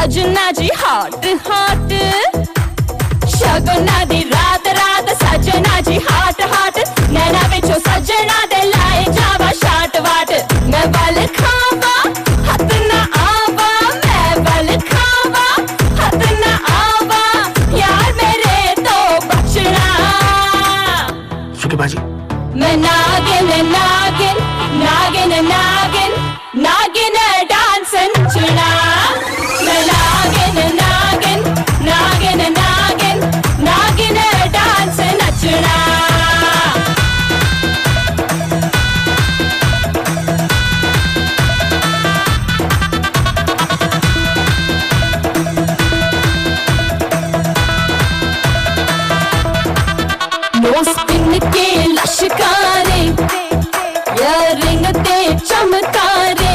सजना जी hot hot Shaguna दी रात रात सजना जी हॉट हॉट नैना बिचो सजना दे लाए जावा शाट वाट मैं बल खावा हथ न आवा मैं बल खावा हथ न आवा यार मेरे तो बचना सुखीबाजी मैं नागिन नागिन नागिन नागिन नागिन डांस नचना मैं नागिन नागिन नागिन नागिन नागिन डांस नचना नोस पिन के लश्कारे इयररिंग ते चमकारे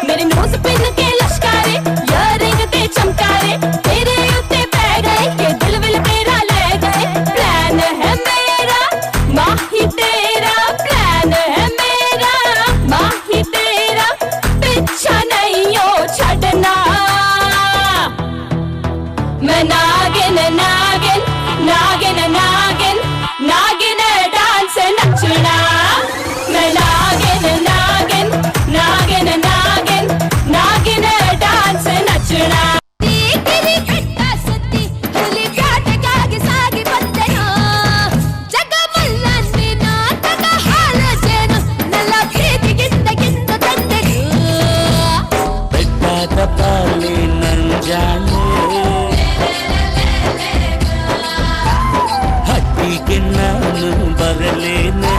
मेरे नोस पिन के लश्कारे इयररिंग ते चमकारे तेरे उत्ते पै गए के दिल विल मेरा ले गए प्लान है मेरा माही तेरा प्लान है मेरा माही तेरा पीछा नहीं हो छड़ना मैं नागिन नागिन नागिन नागिन नागिन डांस नचना मैं नागिन नागिन नागिन नागिन नागिन डांस नचना ಬರಲೇನೆ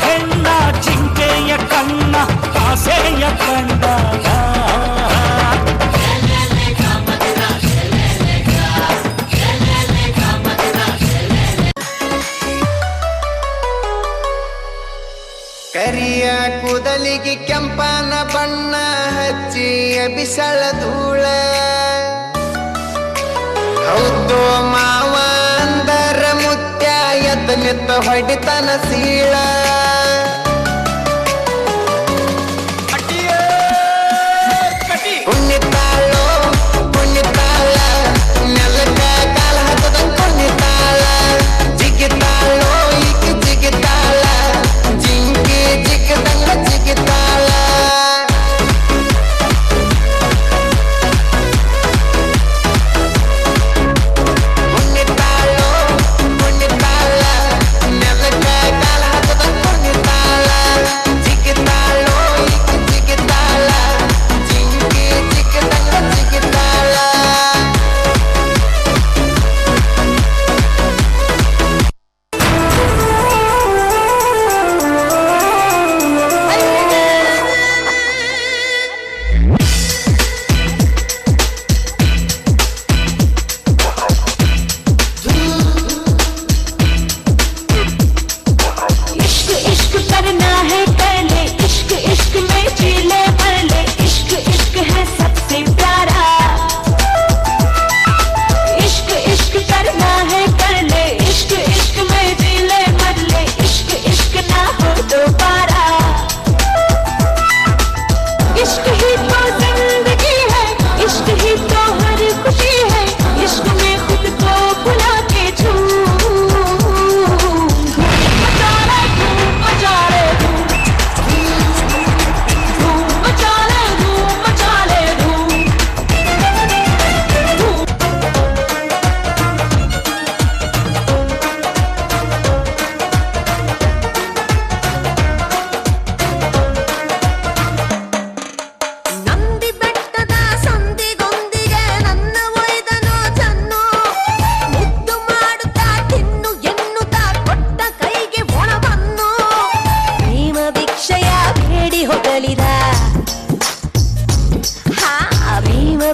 ಹೆಣ್ಣ ಜಿಂಕೆಯ ಕಣ್ಣ ಆಸೆಯ ಕಂಡಾಗ ಕರಿಯ ಕೂದಲಿಗೆ ಕೆಂಪನ ಬಣ್ಣ ಹಚ್ಚಿ ಬಿಸಳ ಧೂಳ ಹೌದು ಮಾವ ಅಂದರ ಮುತ್ಯ ಎತ್ತ ನಿತ್ತ ಹೊಡಿತನ ಸೀಳ ಕುಣಿತಾಳೋ ಕುಣಿತಾಳ ನೆಲಕ ಕಾಲ ಹತ್ತದ ಕುಣಿತಾಳ ಜಿಗಿತಾಳೋ ಈಗ ಜಿಗಿತಾಳ ಜಿಂಕಿ ಜಿಗದಂಗ ಜಿಗಿತಾಳ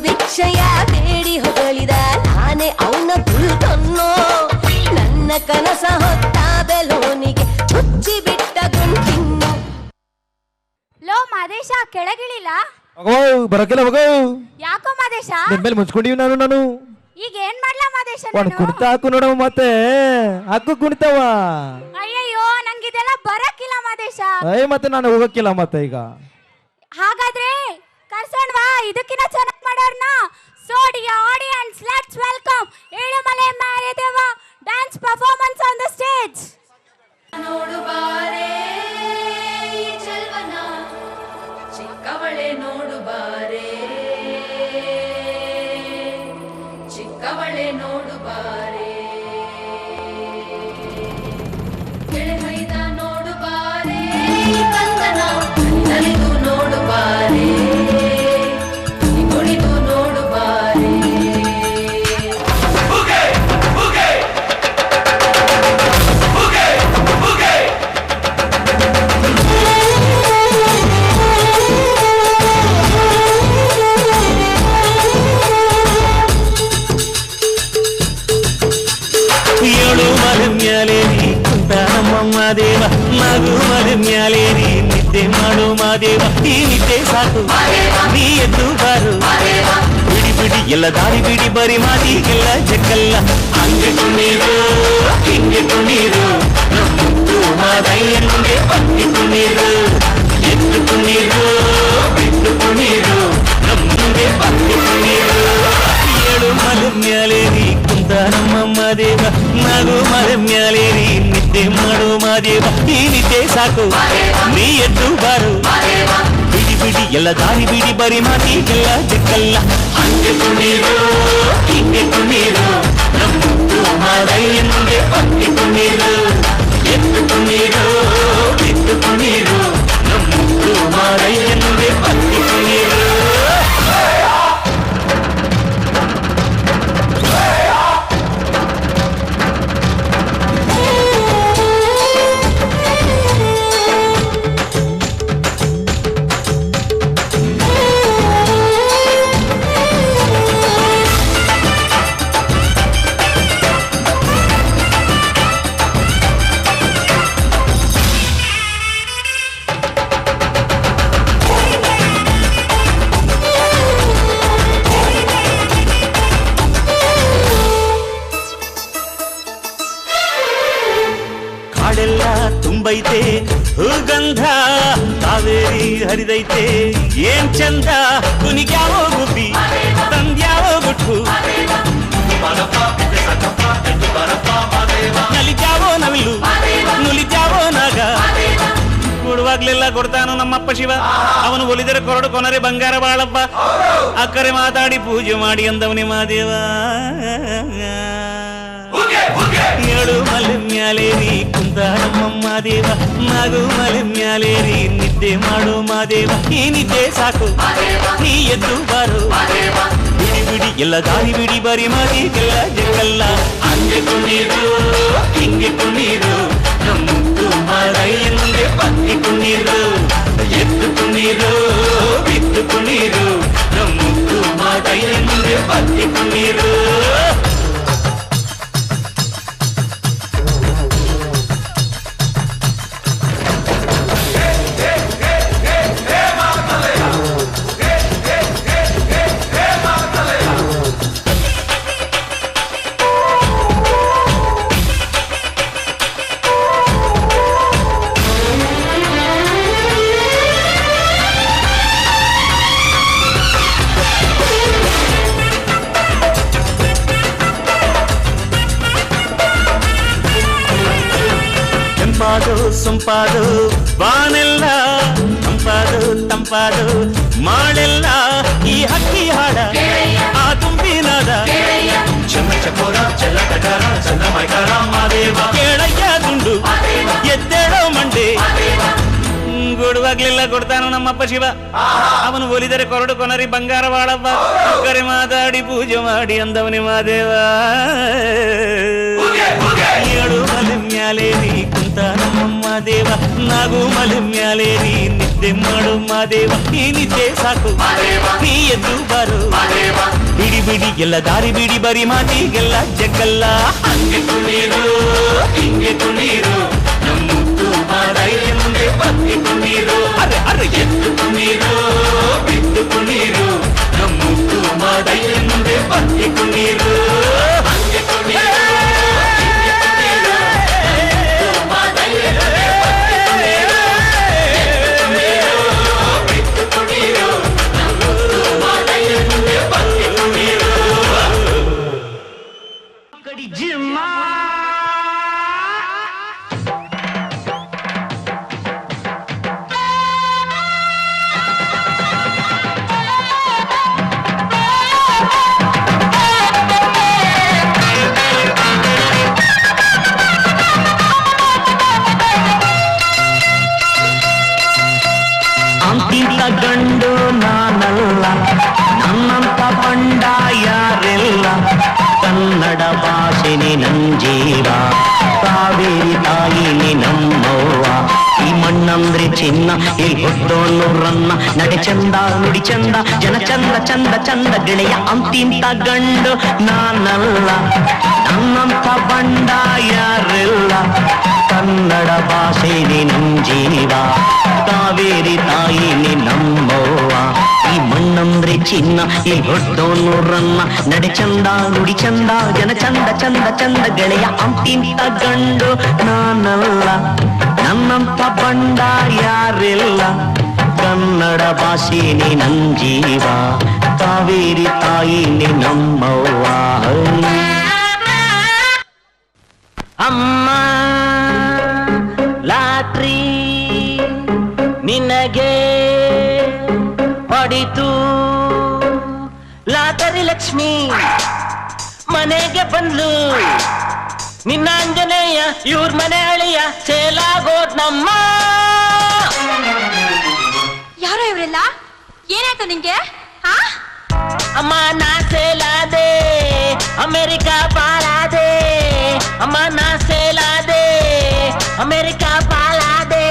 ಭಿಕ್ಷೆಯ ಬೇಡಿ ಹೊಗಳಿದ ನಾನೇ ಅವನ ದುಲ್ತನ್ನೋ ನನ್ನ ಕನಸ ಹೊತ್ತ ಬೆಲೋನಿಗೆ ಚುಚ್ಚಿ ಬಿಟ್ಟ ಗುಂಡಿನ್ನು ಲೋ ಮಾದೇಶ ಕೆಳಗಿಳಿಲ್ಲ ಬರಕಿಲ್ಲ ಮಗೋ ಯಾಕೋ ಮಾದೇಶ ನಿನ್ ಮೇಲೆ ಮುಚ್ಕೊಂಡಿವಿ ನಾನು ಈಗ ಏನ್ ಮಾಡ್ಲಾ ಮಾದೇಶ ಒಂದು ಕುಣಿತ ಹಾಕು ನೋಡವ ಮತ್ತೆ ಹಾಕು ಕುಣಿತಾವ ಅಯ್ಯಯ್ಯೋ ನಂಗಿದೆಲ್ಲ ಬರಕಿಲ್ಲ ಮಾದೇಶ ಮಾದೇಶ. ಮತ್ತೆ ನಾನು ಹೋಗಕ್ಕಿಲ್ಲ ಮತ್ತೆ ಈಗ. ಹಾಗಾದ್ರೆ ಕರ್ಸೋಣವಾ ಇದಕ್ಕಿಂತ ಚೆನ್ನಾಗಿ ಮಾಡೋರ್ನ. So dear audience, let's welcome Yelumale ಮಾರಿದೇವ dance performance on the stage. ನೋಡು ಬಾರೆ ಈ ಚೆಲ್ವನ ಚಿಕ್ಕವಳೆ ನೋಡು ಬಾರೆ ಚಿಕ್ಕವಳೆ ನೋಡು ಬಾರೆ ಕೆಳಗೈದ ನೋಡು ಬಾರೆ ಕಂದನ ನಲಿದು ನೋಡು ಬಾರೆ ಕುಣಿದು ನೋಡು ಬಾರೆ ಮ್ಯಾಲೇರಿ ಕುಂತ ನಮ್ಮಮ್ಮ ದೇವ ನಗು ಮರ ಮ್ಯಾಲೇರಿ ನಿದ್ದೆ ಮಾಡು ಮಾದೇವ ಈ ನಿದ್ದೆ ಸಾಕು ನೀ ಎದ್ದು ಬಾರು ಬಿಡಿ ಬಿಡಿ ಎಲ್ಲ ದಾರಿ ಬಿಡಿ ಬರಿ ಮಾತಿಗೆಲ್ಲ ಜಕ್ಕಲ್ಲ ಹಂಗೆ ಕುಣೀರು ಹಿಂಗೆ ಕುಣೀರು ನಮ್ಮುತ್ತು ಮಾದಯ್ಯನಿಗೆ ಪಟ್ಟಿ ಕುಣೀರು ಎದ್ದು ಕುಣೀರು ಬಿಟ್ಟು ಕುಣೀರು ನಮ್ಮಂಗೆ ಪಟ್ಟಿ ಕುಣೀರು ಏಳು ಮಲ ಮ್ಯಾಲೇರಿ ಕುಂತ ನಮ್ಮಮ್ಮ ದೇವ ನಗು ಮರ ಮ್ಯಾಲೇರಿ ನಿದ್ದೆ ಮಾಡು ಮಾದೇವ ಈ ನಿದ್ದೆ ಸಾಕು ನೀ ಎದ್ದು ಬಾರು ಬಿಡಿ ಬಿಡಿ ಎಲ್ಲ ದಾರಿ ಬಿಡಿ ಬರಿ ಮಾತಿಗೆಲ್ಲ ಜಕ್ಕಲ್ಲ ಹಂಗೆ ಕುಣೀರು ಹಿಂಗೆ ಕುಣೀರು ನಮ್ಮುತ್ತು ಮಾದಯ್ಯನಿಗೆ ಪಟ್ಟಿ ಕುಣೀರು ಎದ್ದು ಕುಣೀರು ಬಿಟ್ಟು ಕುಣೀರು ನಮ್ಮುತ್ತು ಮಾದಯ್ಯನಿಗೆ ಪಟ್ಟಿ ಕುಣೀರು ತುಂಬೈತೆ ಹೂಗಂಧ ಕಾವೇರಿ ಹರಿದೈತೆ ಏನ್ ಚಂದ ಕುನಿಗ್ಯಾವ ಗುಬ್ಬಿ ತಂದ್ಯಾವ ಗುಟ್ಟು ನಲಿಜಾವೋ ನವಿಲು ನುಲಿಜಾವೋ ನಾಗ ಕೊಡುವಾಗ್ಲೆಲ್ಲ ಕೊಡ್ತಾನು ನಮ್ಮಪ್ಪ ಶಿವ ಅವನು ಒಲಿದರೆ ಕೊರಡು ಕೊನರೆ ಬಂಗಾರ ಬಾಳಪ್ಪ ಅಕ್ಕರೆ ಮಾತಾಡಿ ಪೂಜೆ ಮಾಡಿ ಅಂದವನೇ ಮಾದೇವ ಏಳು ಮಲೆ ಮ್ಯಾಲೇರಿ ಕುಂತ ನಮ್ಮಮ್ಮ ದೇವ ನಗು ಮಲೆ ಮ್ಯಾಲೇರಿ ನಿದ್ದೆ ಮಾಡು ಮಾದೇವ ಈ ನಿದ್ದೆ ಸಾಕು ನೀ ಎದ್ದು ಬಾರು ಬಿಡಿ ಬಿಡಿ ಎಲ್ಲ ದಾರಿ ಬಿಡಿ ಬರಿ ಮಾತಿಗೆಲ್ಲ ಜಗಲ್ಲ ಹಂಗೆ ಕುಣೀರು ಹಿಂಗೆ ಕುಣೀರು ನಮ್ಮುತ್ತು ಮಾದಯ್ಯನಿಗೆ ಪಟ್ಟಿ ಕುಣೀರು ಎದ್ದು ಕುಣೀರು ಬಿದ್ದು ಕುಣೀರು ನಮ್ಮುತ್ತು ಮಾದಯ್ಯನಿಗೆ ಪಟ್ಟಿ ಕುಣೀರು ಸೊಂಪಾದು ಬಾನೆಲ್ಲ ತಂಪಾದು ತಂಪಾದು ಮಾಳೆಲ್ಲ ಈ ಹಕ್ಕಿ ಹಾಡ ಆ ತುಂಬಿನಾದ ಚಮಚಕೋರ ಚಲ್ಲಟಗಾರ ಚಂದ್ರಮೈಕಾರ ಮಾದೇವ ಕೇಳಯ್ಯ ದುಂಡು ಎದ್ದೇಳೋ ಮಂಡೆ ಕೊಡುವಾಗ್ಲೆಲ್ಲ ಕೊಡ್ತಾನು ನಮ್ಮಪ್ಪ ಶಿವ ಅವನು ಒಲಿದರೆ ಕೊರಡು ಕೊನರಿ ಬಂಗಾರ ಬಾಳಪ್ಪ ಕರೆ ಮಾತಾಡಿ ಪೂಜೆ ಮಾಡಿ ಅಂದವನೇ ಮಾದೇವ ಏಳು ಮಲೆ ಮ್ಯಾಲೇರಿ ಕುಂತ ನಮ್ಮಮ್ಮ ದೇವ ನಗು ಮಲೆ ಮ್ಯಾಲೇರಿ ನಿದ್ದೆ ಮಾಡು ಮಾದೇವ ಈ ನಿದ್ದೆ ಸಾಕು ನೀ ಎದ್ದು ಬಾರು ಬಿಡಿ ಬಿಡಿ ಎಲ್ಲ ದಾರಿ ಬಿಡಿ ಬರಿ ಮಾತಿಗೆಲ್ಲ ಜಗ್ಗಲ್ಲ ಹಂಗೆ ಕುಣೀರು ಹಿಂಗೆ ಕುಣೀರು ನಮ್ಮುತ್ತು ಮಾದಯ್ಯನಿಗೆ ಪಟ್ಟಿ ಕುಣೀರು ಅರೆ ಅರೆ ಎದ್ದು ಕುಣೀರು ಬಿದ್ದು ಕುಣೀರು ನಮ್ಮುತ್ತು ಮಾದಯ್ಯನಿಗೆ ಪಟ್ಟಿ ಕುಣೀರು ಹಂಗೆ ಕುಣೀರು ಹಿಂಗೆ ಕುಣೀರು ನಮ್ಮುತ್ತು ಮಾದಯ್ಯನಿಗೆ ಪಟ್ಟಿ ಕುಣೀರು ಭಾಷೆನೇ ನಂಜೀವ ಕಾವೇರಿ ತಾಯಿನಿ ನಮ್ಮವ್ವ ಈ ಮಣ್ಣಂದ್ರೆ ಚಿನ್ನ ಇಲ್ಲಿ ಹುಟ್ಟೋನೂರನ್ನ ನಡೆ ಚಂದ ನುಡಿ ಚಂದ ಜನ ಚಂದ ಚಂದ ಚಂದ ಗೆಳೆಯ ಅಂತಿಂತ ಗಂಡು ನಾನಲ್ಲ ನನ್ನಂತ ಬಂಡ ಯಾರಿಲ್ಲ ಕನ್ನಡ ಭಾಷೆನೇ ನಂಜೀವ ಕಾವೇರಿ ತಾಯಿನಿ ನಮ್ಮವ್ವ ಈ ಮಣ್ಣಂದ್ರೆ ಚಿನ್ನ ಇಲ್ಲಿ ಹೊಟ್ಟೋನೂರನ್ನ ನಡೆ ಚಂದ ನುಡಿ ಚಂದ ಜನ ಚಂದ ಚಂದ ಚಂದ ಗೆಳೆಯ ಅಂತಿಂತ ಗಂಡು ನಾನಲ್ಲ ನನ್ನಂತ ಬಂಡ ಯಾರಿಲ್ಲ ಕನ್ನಡ ಭಾಷೆನೇ ನಂಜೀವ ಕಾವೇರಿ ತಾಯಿನಿ ನಮ್ಮವ್ವ ಅಮ್ಮ ಲಾಟ್ರಿ ನಿನಗೆ ಹೊಡಿತು ಲಾಟರಿ ಲಕ್ಷ್ಮಿ ಮನೆಗೆ ಬಂದ್ಲು ನಿನ್ನ ಆಂಜನೇಯ ಇವ್ರ ಮನೆ ಅಳಿಯ ಸೇಲಾಗೋದ್ ನಮ್ಮ ಯಾರೋ ಇವರೆಲ್ಲ ಏನಾಯ್ತು ನಿಂಗೆ ಹಾ ಅಮ್ಮ ನಾ ಸೇಲಾದೆ ಅಮೆರಿಕಾ ಪಾಲಾದೆ ಅಮ್ಮ ನಾ ಸೇಲಾದೆ ಅಮೆರಿಕಾ ಪಾಲಾದೆ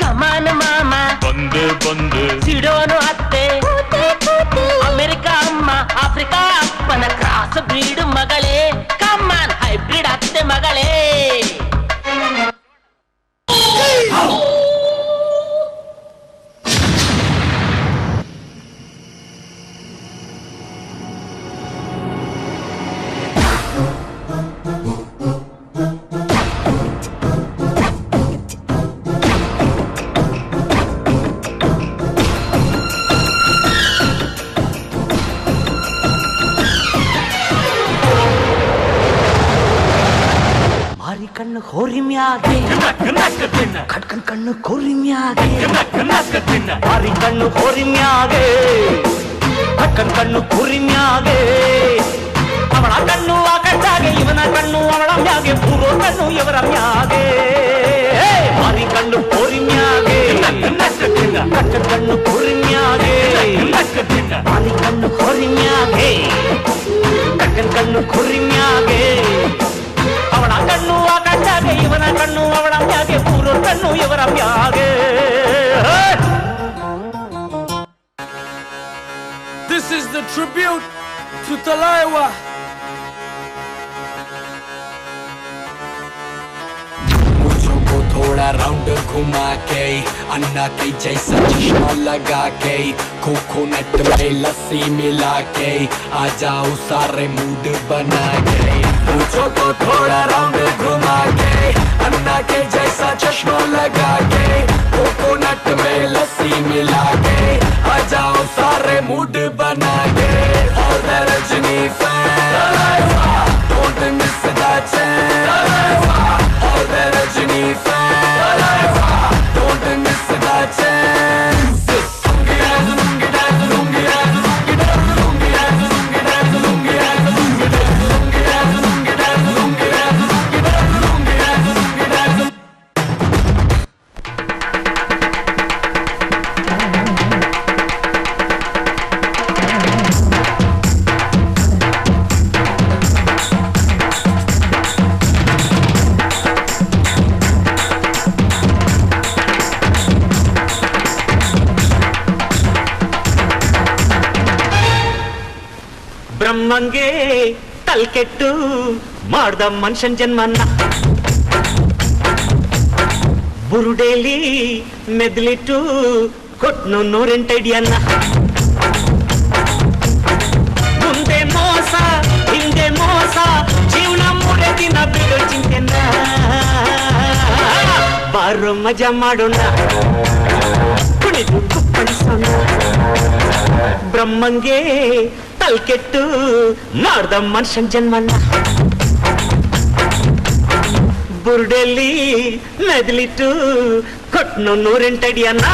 ಕಮಾನ ಮಾಮ ಬಂದು ಸಿಡೋನು ಅತ್ತೆ ಅಮೆರಿಕಾ ಅಮ್ಮ ಆಫ್ರಿಕಾ ಅಪ್ಪನ ಕ್ರಾಸ್ ಬ್ರೀಡ್ ಮಗಳೇ ಕಮಾನ್ ಹೈಬ್ರಿಡ್ ಅತ್ತೆ ಮಗಳೇ ಕಣ್ಣು ಹೋರಿಮ್ಯಾಗೆ ಕಟ್ಕನ್ ಕಣ್ಣು ಕೋರಿಮ್ಯಾಗೆ ಮಾರಿ ಕಣ್ಣು ಹೋರಿಮ್ಯಾಗೆ ಕಟ್ಕನ್ ಕಣ್ಣು ಕೋರಿಮ್ಯಾಗೆ ಅವಳ ಕಣ್ಣು ಆಕಾಶಾಗೆ ಇವನ ಕಣ್ಣು ಅವಳ ಮ್ಯಾಗೆ ಪೂರ್ವ ಕಣ್ಣು ಇವರ ಮ್ಯಾಗೆ ಮಾರಿ ಕಣ್ಣು ಕೋರಿಮ್ಯಾಗೆ ಕಟ್ಕನ್ ಕಣ್ಣು ಕೋರಿಮ್ಯಾಗೆ ಮಾರಿ ಕಣ್ಣು ಹೋರಿಮ್ಯಾಗೆ ಕಟ್ಕನ್ ಕಣ್ಣು ಕೋರಿಮ್ಯಾಗೆ ಅವಳ ಕಣ್ಣು ಆಕಾಶಾಗೆ ಇವನ ಕಣ್ಣು ಅವಳ ಮ್ಯಾಗೆ ಪೂರ್ವ ಕಣ್ಣು ಇವರ ಮ್ಯಾಗೆ This is the tribute to Talaiwa. मुझको थोड़ा राउंड घुमा के अन्ना के जैसा चश्मा लगा के कोकोनट में लस्सी मिला के आ जाओ सारे मूड बना के मुझको थोड़ा राउंड घुमा के अन्ना के जैसा चश्मा लगा के कोकोनट में लस्सी मिला के आ जाओ सारे मूड बना के और the Rajni fan don't miss that chance all the Rajini fans don't miss that chance ಬ್ರಹ್ಮಂಗೆ ತಲ್ಕೆಟ್ಟು ಮಾಡ್ದ ಮನುಷ್ಯನ್ ಜನ್ಮನ್ನ ಬುರುಡೇಲಿ ಮೆದ್ಲಿಟ್ಟು ಕೊಟ್ನು 108 ಅಡಿಯನ್ನ ಮುಂದೆ ಮೋಸ ಹಿಂದೆ ಮೋಸ ಜೀವನ 3 ದಿನ ಬಿಡು ಚಿಂತೆನ ಬಾರೋ ಮಜಾ ಮಾಡೋಣ ಕುಣಿದು ಕುಪ್ಪಳಿಸೋಣ ಬ್ರಹ್ಮಂಗೆ ತಲ್ಕೆಟ್ಟು ಮಾಡ್ದ ಮನುಷ್ಯನ್ ಜನ್ಮನ್ನ ಬುರುಡೆಲ್ಲಿ ಮೆದ್ಲಿಟ್ಟು ಕೊಟ್ನು 108 ಅಡಿಯನ್ನ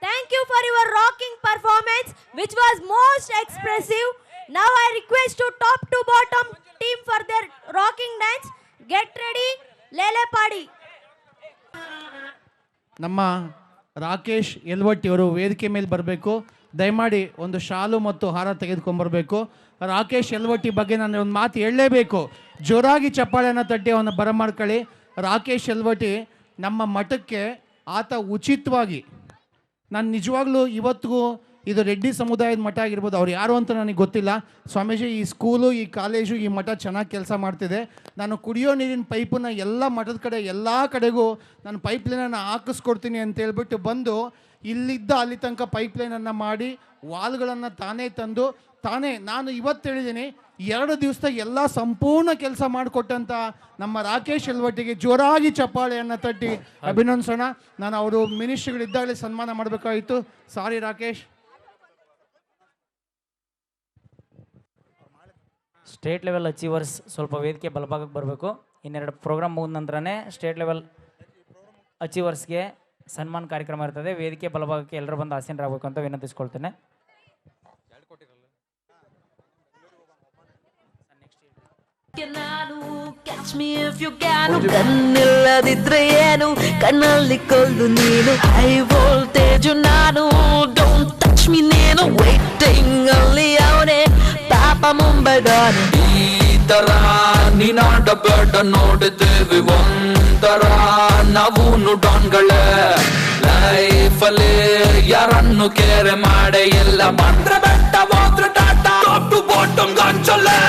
Thank you for your rocking performance, which was most expressive. Now I request to top to bottom team for their rocking dance. Get ready. ಲೇಲೆಪಾಡಿ. ನಮ್ಮ ರಾಕೇಶ್ ಯಲ್ವಟ್ಟಿ ಅವರು ವೇದಿಕೆ ಮೇಲೆ ಬರಬೇಕು. ದಯಮಾಡಿ ಒಂದು ಶಾಲು ಮತ್ತು ಹಾರ ತೆಗೆದುಕೊಂಡ್ಬರ್ಬೇಕು. ರಾಕೇಶ್ ಯಲ್ವಟ್ಟಿ ಬಗ್ಗೆ ನಾನು ಒಂದು ಮಾತು ಹೇಳಲೇಬೇಕು. ಜೋರಾಗಿ ಚಪ್ಪಾಳೆಯನ್ನು ತಟ್ಟಿ ಅವನ್ನ ಬರಮಾಡ್ಕೊಳ್ಳಿ. ರಾಕೇಶ್ ಯಲ್ವಟ್ಟಿ ನಮ್ಮ ಮಠಕ್ಕೆ ಆತ ಉಚಿತವಾಗಿ, ನಾನು ನಿಜವಾಗ್ಲೂ ಇವತ್ತಿಗೂ ಇದು ರೆಡ್ಡಿ ಸಮುದಾಯದ ಮಠ ಆಗಿರ್ಬೋದು, ಅವ್ರು ಯಾರು ಅಂತ ನನಗೆ ಗೊತ್ತಿಲ್ಲ. ಸ್ವಾಮೀಜಿ, ಈ ಸ್ಕೂಲು, ಈ ಕಾಲೇಜು, ಈ ಮಠ ಚೆನ್ನಾಗಿ ಕೆಲಸ ಮಾಡ್ತಿದೆ. ನಾನು ಕುಡಿಯೋ ನೀರಿನ ಪೈಪನ್ನು ಎಲ್ಲ ಮಠದ ಕಡೆ ಎಲ್ಲ ಕಡೆಗೂ ನಾನು ಪೈಪ್ಲೈನನ್ನು ಹಾಕಿಸ್ಕೊಡ್ತೀನಿ ಅಂತ ಹೇಳ್ಬಿಟ್ಟು ಬಂದು ಇಲ್ಲಿದ್ದ ಅಲ್ಲಿ ತನಕ ಪೈಪ್ಲೈನನ್ನು ಮಾಡಿ ವಾಲ್ಗಳನ್ನು ತಾನೇ ತಂದು ತಾನೇ, ನಾನು ಇವತ್ತು ಹೇಳಿದ್ದೀನಿ, 2 ದಿವಸದಾಗ ಎಲ್ಲ ಸಂಪೂರ್ಣ ಕೆಲಸ ಮಾಡಿಕೊಟ್ಟಂಥ ನಮ್ಮ ರಾಕೇಶ್ ಯಲ್ವಟ್ಟಿಗೆ ಜೋರಾಗಿ ಚಪ್ಪಾಳೆಯನ್ನು ತಟ್ಟಿ ಅಭಿನಂದಿಸೋಣ. ನಾನು ಅವರು ಮಿನಿಸ್ಟ್ರಿಗಳಿದ್ದಾಗಲೇ ಸನ್ಮಾನ ಮಾಡಬೇಕಾಗಿತ್ತು. ಸಾರಿ ರಾಕೇಶ್. ಸ್ಟೇಟ್ ಲೆವೆಲ್ ಅಚೀವರ್ಸ್ ಸ್ವಲ್ಪ ವೇದಿಕೆ ಬಲಭಾಗಕ್ಕೆ ಬರಬೇಕು. ಇನ್ನೆರಡು ಪ್ರೋಗ್ರಾಮ್ ಮುಗಿದ ನಂತರನೇ ಸ್ಟೇಟ್ ಲೆವೆಲ್ ಅಚೀವರ್ಸ್ಗೆ ಸನ್ಮಾನ ಕಾರ್ಯಕ್ರಮ ಇರ್ತದೆ. ವೇದಿಕೆ ಬಲಭಾಗಕ್ಕೆ ಎಲ್ಲರೂ ಬಂದು ಆಸೀನರಾಗಬೇಕು ಅಂತ ವಿನಂತಿಸ್ಕೊಳ್ತೇನೆ. ಕಣ್ಣಿಲ್ಲದಿದ್ರೆ ಏನು, ಕಣ್ಣಲ್ಲಿ ಕೊಲ್ದು ನೀನು, ಹೈ ವೋಲ್ಟೇಜು ನಾನು, don't touch me Nenu, waiting ಅಲ್ಲಿ ಅವನೇ ಪಾಪ ಮುಂಬೈದಾನೆ. ಈ ತರ ನೀನಾಡಬೇಡ, ನೋಡಿದ್ದೇವೆ ಒಂಥರ ನಾವು ಡಾನ್ಗಳೇ. ಲೈಫಲ್ಲಿ ಯಾರನ್ನು ಕೇರೆ ಮಾಡೆ ಎಲ್ಲ, ಬಂದ್ರೆ ಬೆಟ್ಟ ಹೋದ್ರೆ ಟಾಟಾ, ಟಾಪ್ ಟು ಬಾಟಮ್ ಗಾಂಚಲ್ಲೇ.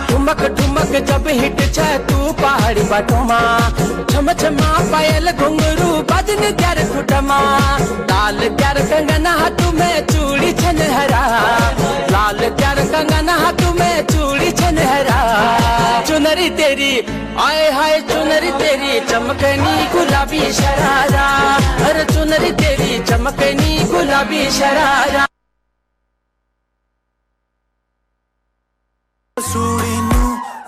ठुमक ठुमक जब हिट छ तू पहाड़ी बाटोमा, छम छमा पायल घुंगरू बजन त्यार खुटमा, लाल प्यार कंगना हाथ में चूड़ी छन हरा, लाल प्यार कंगना हाथ में चूड़ी छन हरा. चुनरी तेरी आए हाय चुनरी तेरी चमकनी गुलाबी शरारा, अरे चुनरी तेरी चमकनी गुलाबी शरारा. सूड़ी नू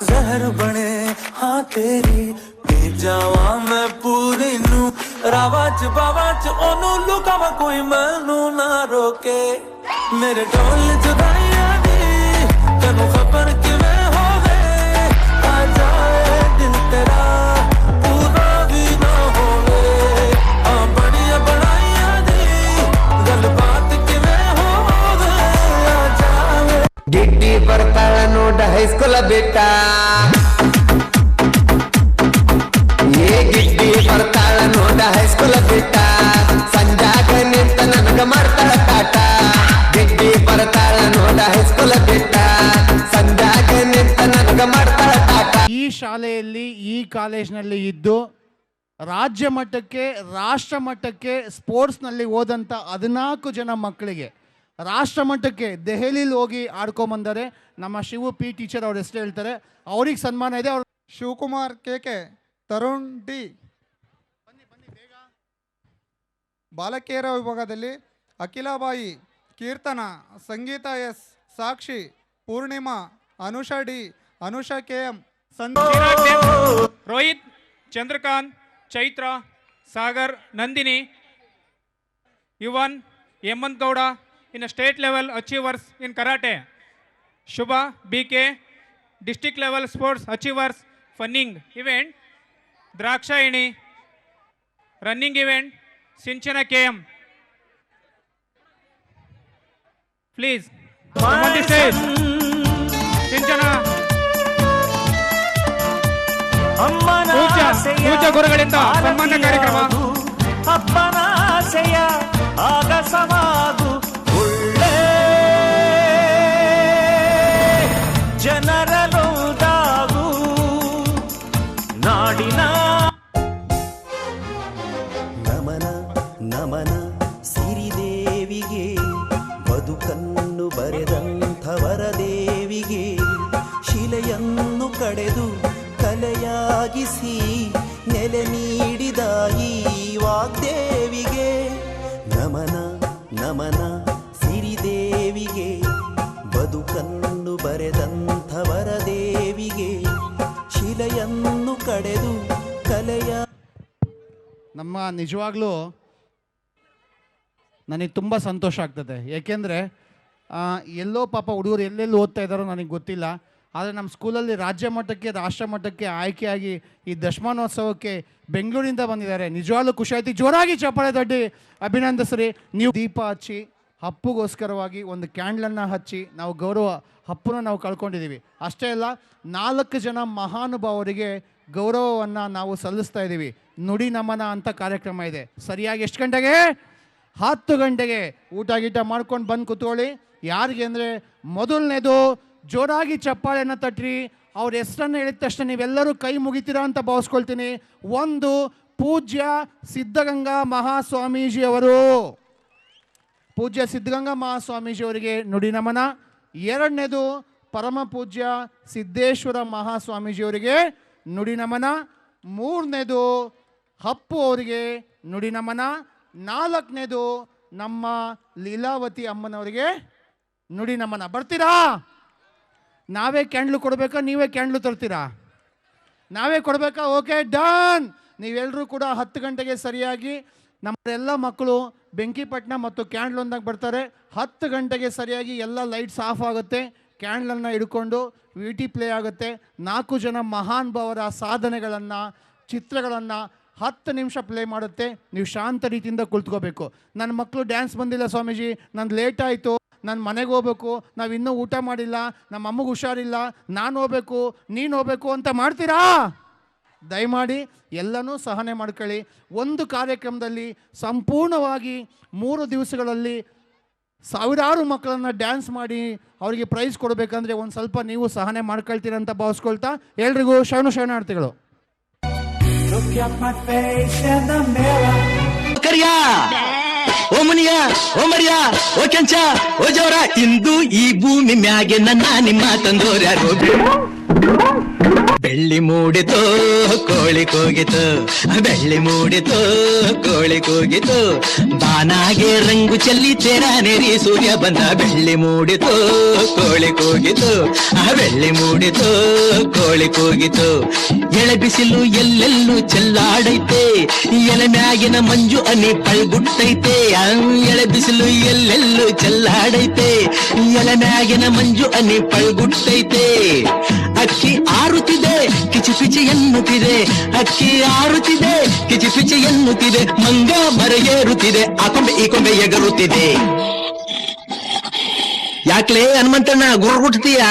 जहर बने हाँ तेरी, पी जावा मैं पूरी नू, रावाच बावाच ओनू लुकावा कोई मैनू ना रोके. मेरे ढोल जुदाइया दी तेनू खबर किवें होवे, आ जाए दिल तेरा पूरा भी ना होवे. आ बड़िया बड़ाइया दी गलबात किवें होवे, आ जाए. ಗಿಡ್ಡಿ ಬರ್ತಾಳ ನೋಡ ಹೈಸ್ಕೂಲ ಬಿಟ್ಟ, ಏ ಗಿಡ್ಡಿ ಬರ್ತಾಳ ನೋಡ ಹೈಸ್ಕೂಲ ಬಿಟ್ಟ, ಸಂಜಾಗ ನಿಂತ ನನಗ ಮಾಡ್ತಾಳ ಕಾಟ. ಗಿಡ್ಡಿ ಬರ್ತಾಳ ನೋಡ ಹೈಸ್ಕೂಲ ಬಿಟ್ಟ, ಸಂಜಾಗ ನಿಂತ ನನಗ ಮಾಡ್ತಾಳ ಕಾಟ. ಈ ಶಾಲೆಯಲ್ಲಿ, ಈ ಕಾಲೇಜ್ನಲ್ಲಿ ಇದ್ದು ರಾಜ್ಯ ಮಟ್ಟಕ್ಕೆ, ರಾಷ್ಟ್ರ ಮಟ್ಟಕ್ಕೆ ಸ್ಪೋರ್ಟ್ಸ್ನಲ್ಲಿ ಹೋದಂಥ 14 ಜನ ಮಕ್ಕಳಿಗೆ ರಾಷ್ಟ್ರ ಮಟ್ಟಕ್ಕೆ ದೆಹಲಿಲಿ ಹೋಗಿ ಆಡ್ಕೊಂಬಂದರೆ ನಮ್ಮ ಶಿವು ಪಿ ಟೀಚರ್ ಅವ್ರ ಹೆಸರು ಹೇಳ್ತಾರೆ. ಅವ್ರಿಗೆ ಸನ್ಮಾನ ಇದೆ. ಅವ್ರು ಶಿವಕುಮಾರ್ ಕೆ, ತರುಣ್ ಡಿ. ಬಾಲಕಿಯರ ವಿಭಾಗದಲ್ಲಿ Akhilabai, Keerthana, Sangeetha S, Sakshi, Poornima, Anusha D, Anusha KM, Rohit, Chandrakant, Chaitra, Sagar, Nandini, Yuvan, Hemanth Gowda in a state level achievers in karate. Shubha BK, district level sports achievers funning event. Drakshayani, running event. Sinchana KM. Please come on the stage. Sinchana. ಪೂಜಾ ಗುರುಗಳಿಂದ ಸನ್ಮಾನ ಕಾರ್ಯಕ್ರಮ. ಅಪ್ಪನ ಆಸೆಯ ಆಗಸವಾಗು, ಜನರಲೋದ ನೀಡಿದ ಈ ವಾಗ್ದೇವಿಗೆ ನಮನ ನಮನ ಸಿರಿದೇವಿಗೆ ಬದುಕನ್ನು ಬರೆದಂಥವರ ದೇವಿಗೆ ಶಿಲೆಯನ್ನು ಕಡೆದು ಕಲೆಯ ನಮ್ಮ ನಿಜವಾಗ್ಲೂ ನನಗೆ ತುಂಬ ಸಂತೋಷ ಆಗ್ತದೆ. ಏಕೆಂದರೆ ಎಲ್ಲೋ ಪಾಪ ಹುಡುಗರು ಎಲ್ಲೆಲ್ಲಿ ಓದ್ತಾ ಇದ್ದಾರೋ ನನಗೆ ಗೊತ್ತಿಲ್ಲ. ಆದರೆ ನಮ್ಮ ಸ್ಕೂಲಲ್ಲಿ ರಾಜ್ಯ ಮಟ್ಟಕ್ಕೆ ರಾಷ್ಟ್ರ ಮಟ್ಟಕ್ಕೆ ಆಯ್ಕೆಯಾಗಿ ಈ ದಶಮಾನೋತ್ಸವಕ್ಕೆ ಬೆಂಗಳೂರಿಂದ ಬಂದಿದ್ದಾರೆ. ನಿಜವಾಗ್ಲೂ ಖುಷಿ ಆಯ್ತು. ಜೋರಾಗಿ ಚಪ್ಪಾಳೆ ತಟ್ಟಿ ಅಭಿನಂದಿಸ್ರಿ. ನೀವು ದೀಪ ಹಚ್ಚಿ ಹಪ್ಪುಗೋಸ್ಕರವಾಗಿ ಒಂದು ಕ್ಯಾಂಡ್ಲನ್ನು ಹಚ್ಚಿ ನಾವು ಗೌರವ ಹಪ್ಪನ್ನು ನಾವು ಕಳ್ಕೊಂಡಿದ್ದೀವಿ. ಅಷ್ಟೇ ಅಲ್ಲ, 4 ಜನ ಮಹಾನುಭಾವರಿಗೆ ಗೌರವವನ್ನು ನಾವು ಸಲ್ಲಿಸ್ತಾ ಇದ್ದೀವಿ. ನುಡಿ ನಮನ ಅಂತ ಕಾರ್ಯಕ್ರಮ ಇದೆ. ಸರಿಯಾಗಿ ಎಷ್ಟು ಗಂಟೆಗೆ? 10 ಗಂಟೆಗೆ ಊಟ ಗೀಟ ಮಾಡ್ಕೊಂಡು ಬಂದು ಕೂತ್ಕೊಳ್ಳಿ. ಯಾರಿಗೆ ಅಂದರೆ ಮೊದಲನೇದು ಜೋರಾಗಿ ಚಪ್ಪಾಳೆಯನ್ನು ತಟ್ಟಿ ಅವ್ರ ಹೆಸರನ್ನು ಹೇಳಿದ ತಕ್ಷಣ ನೀವೆಲ್ಲರೂ ಕೈ ಮುಗಿತೀರಾ ಅಂತ ಭಾವಿಸ್ಕೊಳ್ತೀನಿ. 1 ಪೂಜ್ಯ ಸಿದ್ಧಗಂಗಾ ಮಹಾಸ್ವಾಮೀಜಿಯವರು, ಪೂಜ್ಯ ಸಿದ್ಧಗಂಗಾ ಮಹಾಸ್ವಾಮೀಜಿಯವರಿಗೆ ನುಡಿ ನಮನ. 2ನೇದು ಪರಮ ಪೂಜ್ಯ ಸಿದ್ದೇಶ್ವರ ಮಹಾಸ್ವಾಮೀಜಿಯವರಿಗೆ ನುಡಿ ನಮನ. 3ನೇದು ಹಪ್ಪು ಅವರಿಗೆ ನುಡಿ ನಮನ. 4ನೇದು ನಮ್ಮ ಲೀಲಾವತಿ ಅಮ್ಮನವರಿಗೆ ನುಡಿ ನಮನ. ಬರ್ತೀರಾ? ನಾವೇ ಕ್ಯಾಂಡ್ಲು ಕೊಡಬೇಕಾ, ನೀವೇ ಕ್ಯಾಂಡ್ಲು ತರ್ತೀರಾ? ನಾವೇ ಕೊಡಬೇಕಾ? Okay, done. ನೀವೆಲ್ಲರೂ ಕೂಡ 10 ಗಂಟೆಗೆ ಸರಿಯಾಗಿ ನಮ್ಮೆಲ್ಲ ಮಕ್ಕಳು ಬೆಂಕಿಪಟ್ಟಣ ಮತ್ತು ಕ್ಯಾಂಡ್ಲೊಂದಾಗ ಬರ್ತಾರೆ. 10 ಗಂಟೆಗೆ ಸರಿಯಾಗಿ ಎಲ್ಲ ಲೈಟ್ಸ್ ಆಫ್ ಆಗುತ್ತೆ. ಕ್ಯಾಂಡ್ಲನ್ನು ಹಿಡ್ಕೊಂಡು ವಿಟಿ ಪ್ಲೇ ಆಗುತ್ತೆ. 4 ಜನ ಮಹಾನ್ ಭಾವರ ಸಾಧನೆಗಳನ್ನು, ಚಿತ್ರಗಳನ್ನು 10 ನಿಮಿಷ ಪ್ಲೇ ಮಾಡುತ್ತೆ. ನೀವು ಶಾಂತ ರೀತಿಯಿಂದ ಕುಳಿತುಕೋಬೇಕು. ನನ್ನ ಮಕ್ಕಳು ಡ್ಯಾನ್ಸ್ ಬಂದಿಲ್ಲ ಸ್ವಾಮೀಜಿ, ನಂದು ಲೇಟ್ ಆಯಿತು, ನಾನು ಮನೆಗೆ ಹೋಗ್ಬೇಕು, ನಾವು ಇನ್ನೂ ಊಟ ಮಾಡಿಲ್ಲ, ನಮ್ಮ ಅಮ್ಮಗೆ ಹುಷಾರಿಲ್ಲ, ನಾನು ಹೋಗ್ಬೇಕು, ನೀನು ಹೋಗ್ಬೇಕು ಅಂತ ಮಾಡ್ತೀರಾ? ದಯಮಾಡಿ ಎಲ್ಲನೂ ಸಹನೆ ಮಾಡ್ಕೊಳ್ಳಿ. ಒಂದು ಕಾರ್ಯಕ್ರಮದಲ್ಲಿ ಸಂಪೂರ್ಣವಾಗಿ 3 ದಿವಸಗಳಲ್ಲಿ ಸಾವಿರಾರು ಮಕ್ಕಳನ್ನು ಡ್ಯಾನ್ಸ್ ಮಾಡಿ ಅವರಿಗೆ ಪ್ರೈಸ್ ಕೊಡಬೇಕಂದ್ರೆ ಒಂದು ಸ್ವಲ್ಪ ನೀವು ಸಹನೆ ಮಾಡ್ಕೊಳ್ತೀರ ಅಂತ ಭಾವಿಸ್ಕೊಳ್ತಾ ಎಲ್ರಿಗೂ ಶರಣಾರ್ಥಿಗಳು. ಓ ಮುನಿಯ, ಓ ಮರಿಯ, ಓ ಕೆಂಚ, ಓ ಜವರ, ಇಂದು ಈ ಭೂಮಿ ಮ್ಯಾಗೆ ನನ್ನ ನಿಮ್ಮ ತಂದೋರ್ಯಾರು. ಬೆಳ್ಳಿ ಮೂಡಿತು ಕೋಳಿ ಕೂಗಿತು, ಬೆಳ್ಳಿ ಮೂಡಿತು ಕೋಳಿ ಕೂಗಿತು, ಬಾನಾಗೆ ರಂಗು ಚೆಲ್ಲಿ ತೆರಾನೇರಿ ಸೂರ್ಯ ಬಂದ. ಬೆಳ್ಳಿ ಮೂಡಿತು ಕೋಳಿ ಕೂಗಿತು, ಬೆಳ್ಳಿ ಮೂಡಿತು ಕೋಳಿ ಕೂಗಿತು. ಎಳೆ ಬಿಸಿಲು ಎಲ್ಲೆಲ್ಲೂ ಚೆಲ್ಲಾಡೈತೆ, ಎಲೆ ಮ್ಯಾಗಿನ ಮಂಜು ಹನಿ ಪಳ್ಗುಟ್ಟೈತೆ. ಎಳೆ ಬಿಸಿಲು ಎಲ್ಲೆಲ್ಲೂ ಚೆಲ್ಲಾಡೈತೆ, ಎಲೆ ಮ್ಯಾಗಿನ ಮಂಜು ಹನಿ ಪಳ್ಗುಟ್ಟೈತೆ. ಅಕ್ಕಿ ಆರುತ್ತಿದೆ ಕಿಚಿ ಪಿಚಿ ಎನ್ನುತ್ತಿದೆ, ಅಕ್ಕಿ ಆರುತ್ತಿದೆ ಕಿಚಿ ಪಿಚಿ ಎನ್ನುತ್ತಿದೆ. ಮಂಗ ಮರ ಏರುತ್ತಿದೆ, ಆ ಕೊಂಬೆ ಈ ಕೊಂಬೆ ಎಗರುತ್ತಿದೆ. ಯಾಕ್ಲೇ ಹನುಮಂತಣ್ಣ ಗುರುಗುಟ್ತೀಯ?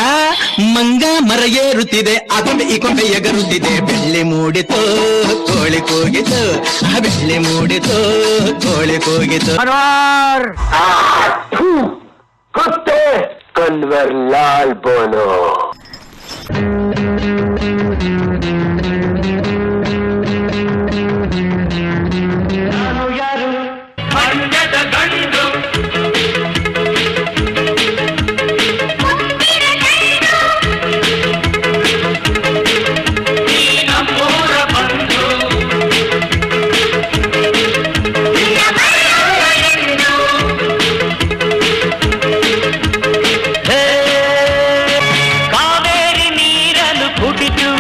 ಮಂಗ ಮರ ಏರುತ್ತಿದೆ, ಆ ಕೊಂಬೆ ಈ ಕೊಂಬೆ ಎಗರುತ್ತಿದೆ. ಬೆಳ್ಳಿ ಮೂಡಿತು ಕೋಳಿ ಕೂಗಿತು, ಬೆಳ್ಳಿ ಮೂಡಿತು ಕೋಳಿ ಕೂಗಿತು. ಕುತ್ತೆ ಕನ್ವರ್ ಲಾಲ್ ಬೋನೋ. ನಾನು ಯಾರು? ಮಂಡ್ಯದ ಗಂಡು. ನೀ ನಮ್ಮೂರ ಬಂದು ಕಾವೇರಿ ನೀರನ್ನು ಕುಡಿದು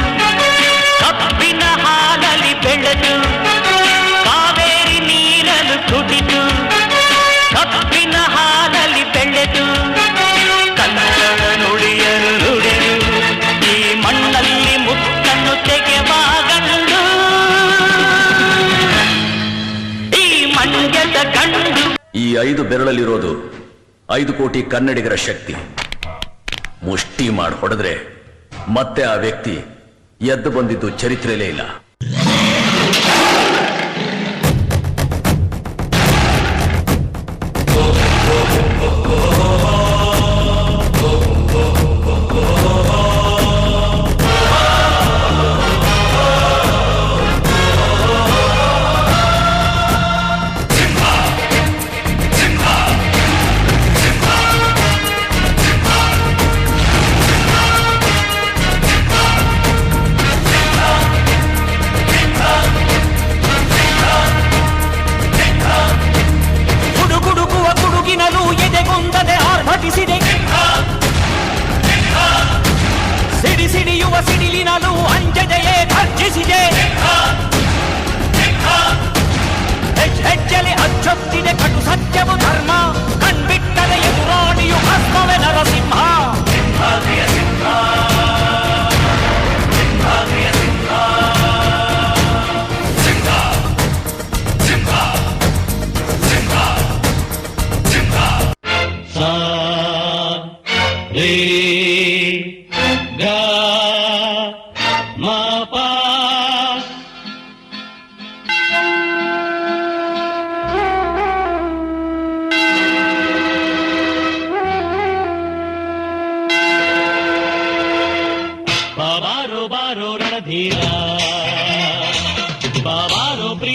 ಕಬ್ಬಿನ ಹಾಲಲ್ಲಿ ಬೆಳೆದು, ಕಾವೇರಿ ನೀರನ್ನು ಕುಡಿದು ಕಬ್ಬಿನ ಹಾಲಲ್ಲಿ ಬೆಳೆದು, ಕನ್ನಡ ನುಡಿಯರು ನುಡಿದು ಈ ಮಣ್ಣಲ್ಲಿ ಮುತ್ತನ್ನು ತೆಗೆವಾಗಂಡು ಈ ಮಂಡ್ಯದ ಗಂಡು. ಈ 5 ಬೆರಳಲ್ಲಿರೋದು 5 ಕೋಟಿ ಕನ್ನಡಿಗರ ಶಕ್ತಿ. ಮುಷ್ಟಿ ಮಾಡಿ ಹೊಡೆದ್ರೆ ಮತ್ತೆ ಆ ವ್ಯಕ್ತಿ ಎದ್ದು ಬಂದಿದ್ದು ಚರಿತ್ರೆಯಲ್ಲೇ ಇಲ್ಲ.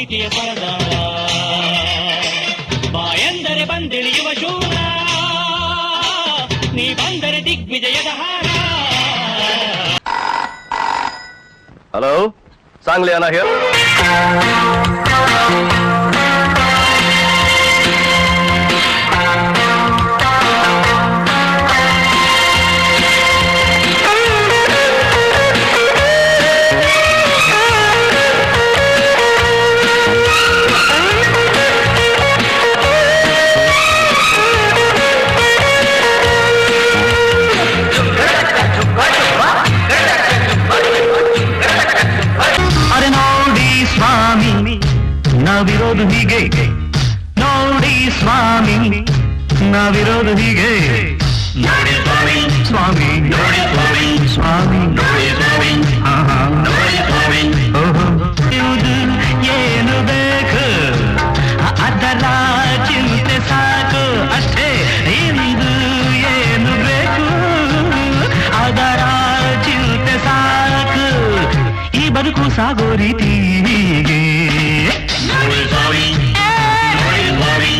ಪ್ರೀತಿಯ ಪರದಾರ ಬಾಯಂದರೆ ಬಂದಿಳಿಯುವ ಶೂರ ನೀ ಬಂದರೆ ದಿಗ್ವಿಜಯದ ಹಾರ. ಹಲೋ, ಸಾಂಗ್ಲಿ ಅಣ್ಣ ಹಿಯರ್. ನಾವಿರೋದು ಹೀಗೆ ನೋಡಿ ಸ್ವಾಮಿ, ನಾವಿರೋದು ಹೀಗೆ ನೋಡಿ ಸ್ವಾಮಿ, ಸ್ವಾಮಿ ನೋಡಿ ಸ್ವಾಮಿ, ಸ್ವಾಮಿ ನೋಡಿ ಸ್ವಾಮಿ, ನೋಡಿ ಸ್ವಾಮಿ. ಇದು ಏನು ಬೇಕು ಅದರ ಚಿಂತೆ ಸಾಕು ಅಷ್ಟೇ. ಇಂದು ಏನು ಬೇಕು ಅದರ ಚಿಂತೆ ಸಾಕು. ಈ ಬದುಕು ಸಾಗೋ ರೀತಿ ಹೀಗೆ ನೋಡಿ ಸ್ವಾಮಿ, ನೋಡಿ ಸ್ವಾಮಿ,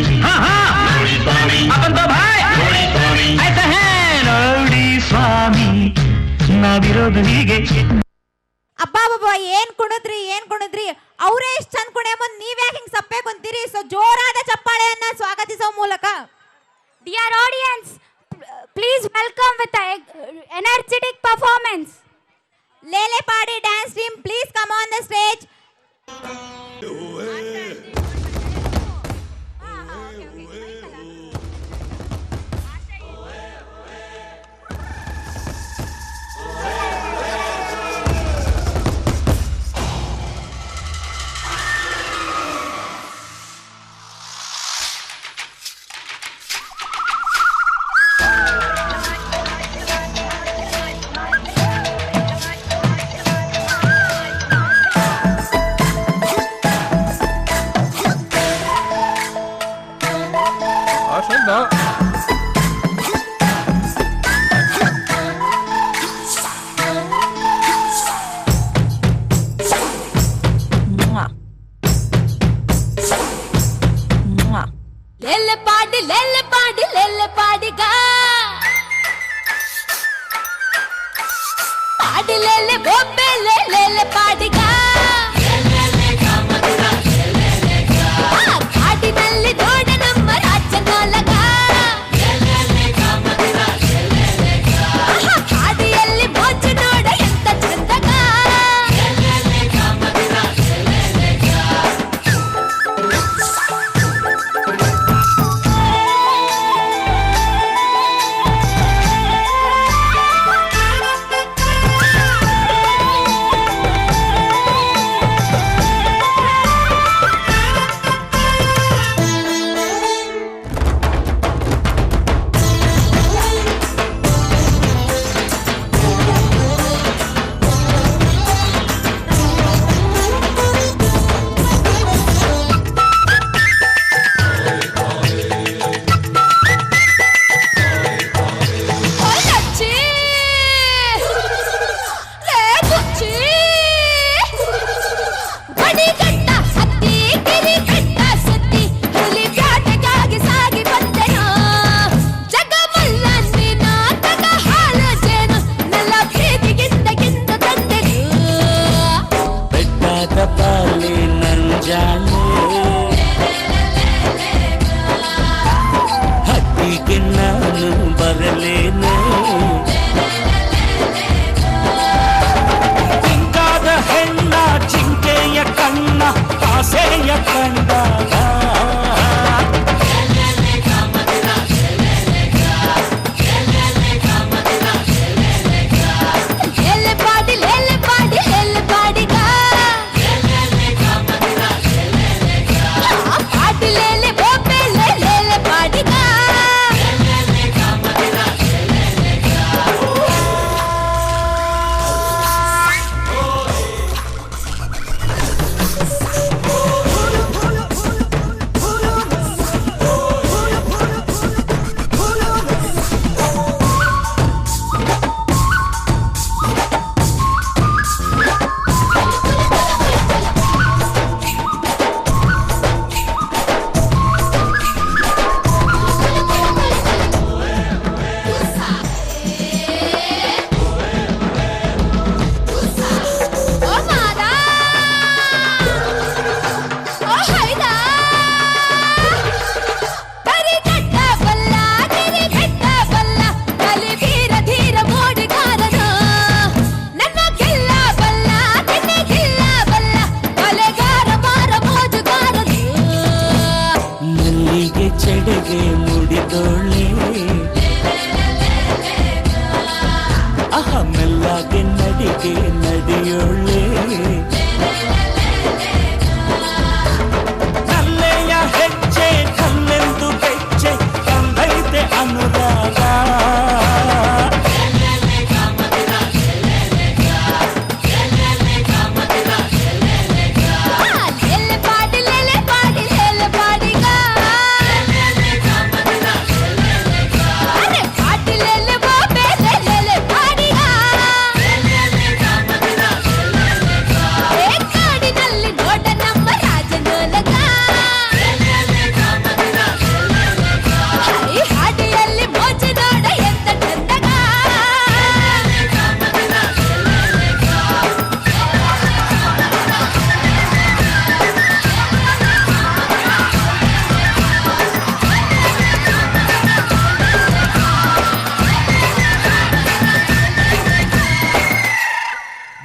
ನೋಡಿ ಸ್ವಾಮಿ, ನೋಡಿ ಸ್ವಾಮಿ, ನೋಡಿ ಸ್ವಾಮಿ, ನಾವಿರೋದು ಹೀಗೆ. ಅಬ್ಬಾ ಏನ್ ಕುಣಿದ್ರಿ ಅವರೇ ಇಷ್ಟ ಚಂದ ಕುಣಿಯ ಮುಂದೆ ನೀವ್ಯಾಕೆ ಹಿಂಗ್ ಸಪ್ಪೆ ಕುಂತೀರಿ? ಸೊ ಜೋರಾದ ಚಪ್ಪಾಳೆಯನ್ನ ಸ್ವಾಗತಿಸೋ ಮೂಲಕ dear audience, please welcome with energetic performance ಲೇಲೆ ಪಾಡಿ dance team. Please come on the stage. ಲೆಲ್ಲೆ ಪಾಡಿಗ ಪಾಡಿ ಲೆಲ್ಲೆ ಬೊಬ್ಬೆ ಲೆಲ್ಲೆ ಪಾಡಿಗ ಕಾಡಿನಲ್ಲಿ ನೋಡ ನಮ್ಮ ರಾಜನಾಲಗ ಕಾಡಿಯಲ್ಲಿ ಮೋಜು ನೋಡ ಎಂತ ಚಂದಗ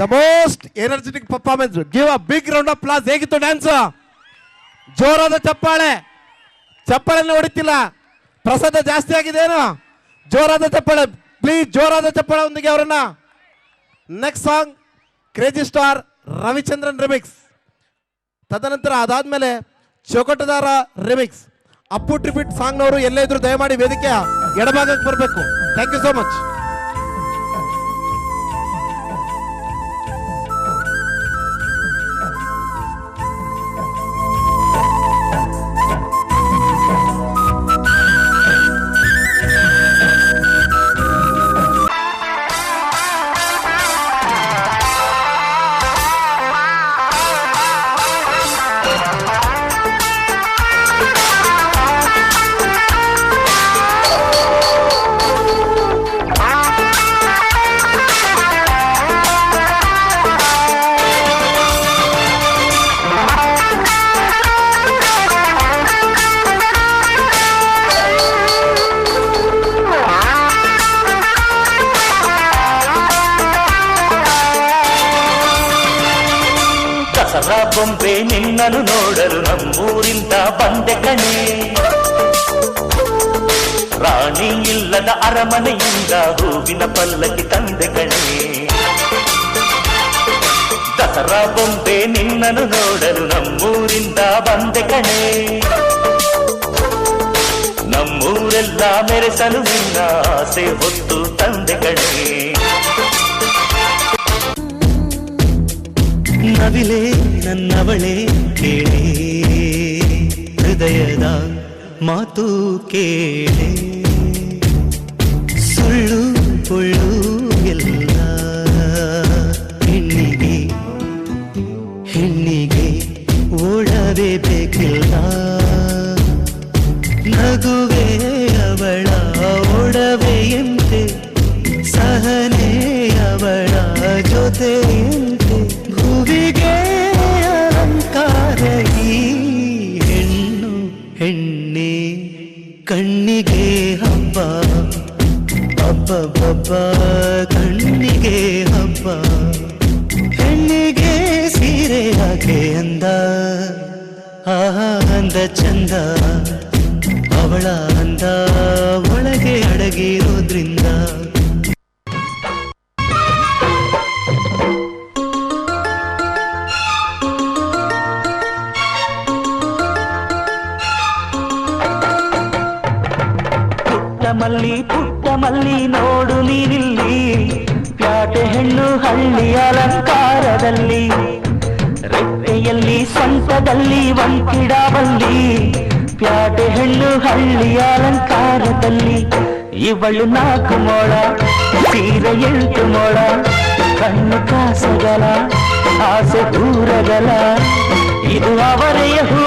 the most energetic performance. Give a big round of applause. ಹೇಗಿತ್ತು ಡ್ಯಾನ್ಸ್? ಜೋರಾದ ಚಪ್ಪಾಳೆ. ಚಪ್ಪಾಳೆನ ಹೊಡಿತಿಲ್ಲ, ಪ್ರಸಾದ ಜಾಸ್ತಿ ಆಗಿದೆ ಏನು? ಜೋರಾದ ಚಪ್ಪಾಳೆ ಪ್ಲೀಸ್, ಜೋರಾದ ಚಪ್ಪಾಳೆ ಒಂದಿಗೆ ಅವರನ್ನ. Next song crazy star Ravichandran remix. ತದನಂತರ ಅದಾದ್ಮೇಲೆ ಚೌಕಟದಾರ ರಿಮಿಕ್ಸ್. ಅಪ್ಪು ಟ್ರಿಬ್ಯೂಟ್ ಸಾಂಗ್ನವರು ಎಲ್ಲೇ ಇದ್ರು ದಯಮಾಡಿ ವೇದಿಕೆಯ ಎಡಭಾಗಕ್ಕೆ ಬರಬೇಕು. Thank you so much. ಬೊಂಬೆ ನಿನ್ನನ್ನು ನೋಡಲು ನಮ್ಮೂರಿಂದ ಬಂದೆ ಕಣೆ. ರಾಣಿ ಇಲ್ಲದ ಅರಮನೆಯಿಂದ ಹೂವಿನ ಪಲ್ಲಕ್ಕಿ ತಂದೆ ಕಣೆ. ದಸರಾ ಬೊಂಬೆ ನಿನ್ನನ್ನು ನೋಡಲು ನಮ್ಮೂರಿಂದ ಬಂದೆ ಕಣೆ. ನಮ್ಮೂರೆಲ್ಲ ಮೆರೆಸಲು ನಿನ್ನ ಆಸೆ ಹೊತ್ತು ತಂದೆ ಕಣೆ. ನವಿಲೆ ನನ್ನವಳೆ ಕೇಳೆ, ಹೃದಯದ ಮಾತು ಕೇಳೆ. ಸುಳ್ಳು ಪೊಳ್ಳು ಎಲ್ಲ ಹೆಣ್ಣಿಗೆ ಹೆಣ್ಣಿಗೆ ಓಡವೇ ಬೇಕಿಲ್ಲ. ನಗುವೆ ಅವಳ ಒಡವೆಯಂತೆ, ಸಹನೆ ಅವಳ ಜೊತೆಯಂತೆ. ಭುವಿಗೆ ಅಲಂಕಾರ ಈ ಹೆಣ್ಣು ಹೆಣ್ಣೆ, ಕಣ್ಣಿಗೆ ಹಬ್ಬ ಹಬ್ಬ ಕಣ್ಣಿಗೆ ಹಬ್ಬ. ಹೆಣ್ಣಿಗೆ ಸೀರೆ ಹಾಗೆ ಅಂದ, ಅಂದ ಚಂದ. ಅವಳ ಅಂದ ಒಳಗೆ ಅಡಗಿರೋದ್ರಿಂದ. ಪುಟ್ಟ ಮಲ್ಲಿ ನೋಡು ನೀನಿಲ್ಲಿ, ಪ್ಯಾಟೆ ಹೆಣ್ಣು ಹಳ್ಳಿ ಅಲಂಕಾರದಲ್ಲಿ. ರೆಟ್ಟೆಯಲ್ಲಿ ಸ್ವಂತದಲ್ಲಿ ಒಂಟಿಡಬಲ್ಲಿ, ಪ್ಯಾಟೆ ಹೆಣ್ಣು ಹಳ್ಳಿ ಅಲಂಕಾರದಲ್ಲಿ. ಇವಳು 4 ಮೊಳ, ಸೀರೆ 8 ಮೊಳ, ಕಣ್ಣು ಕಾಸಗಲ, ಆಸೆ ದೂರಗಲ. ಇದು ಅವರೆಯ ಹೂ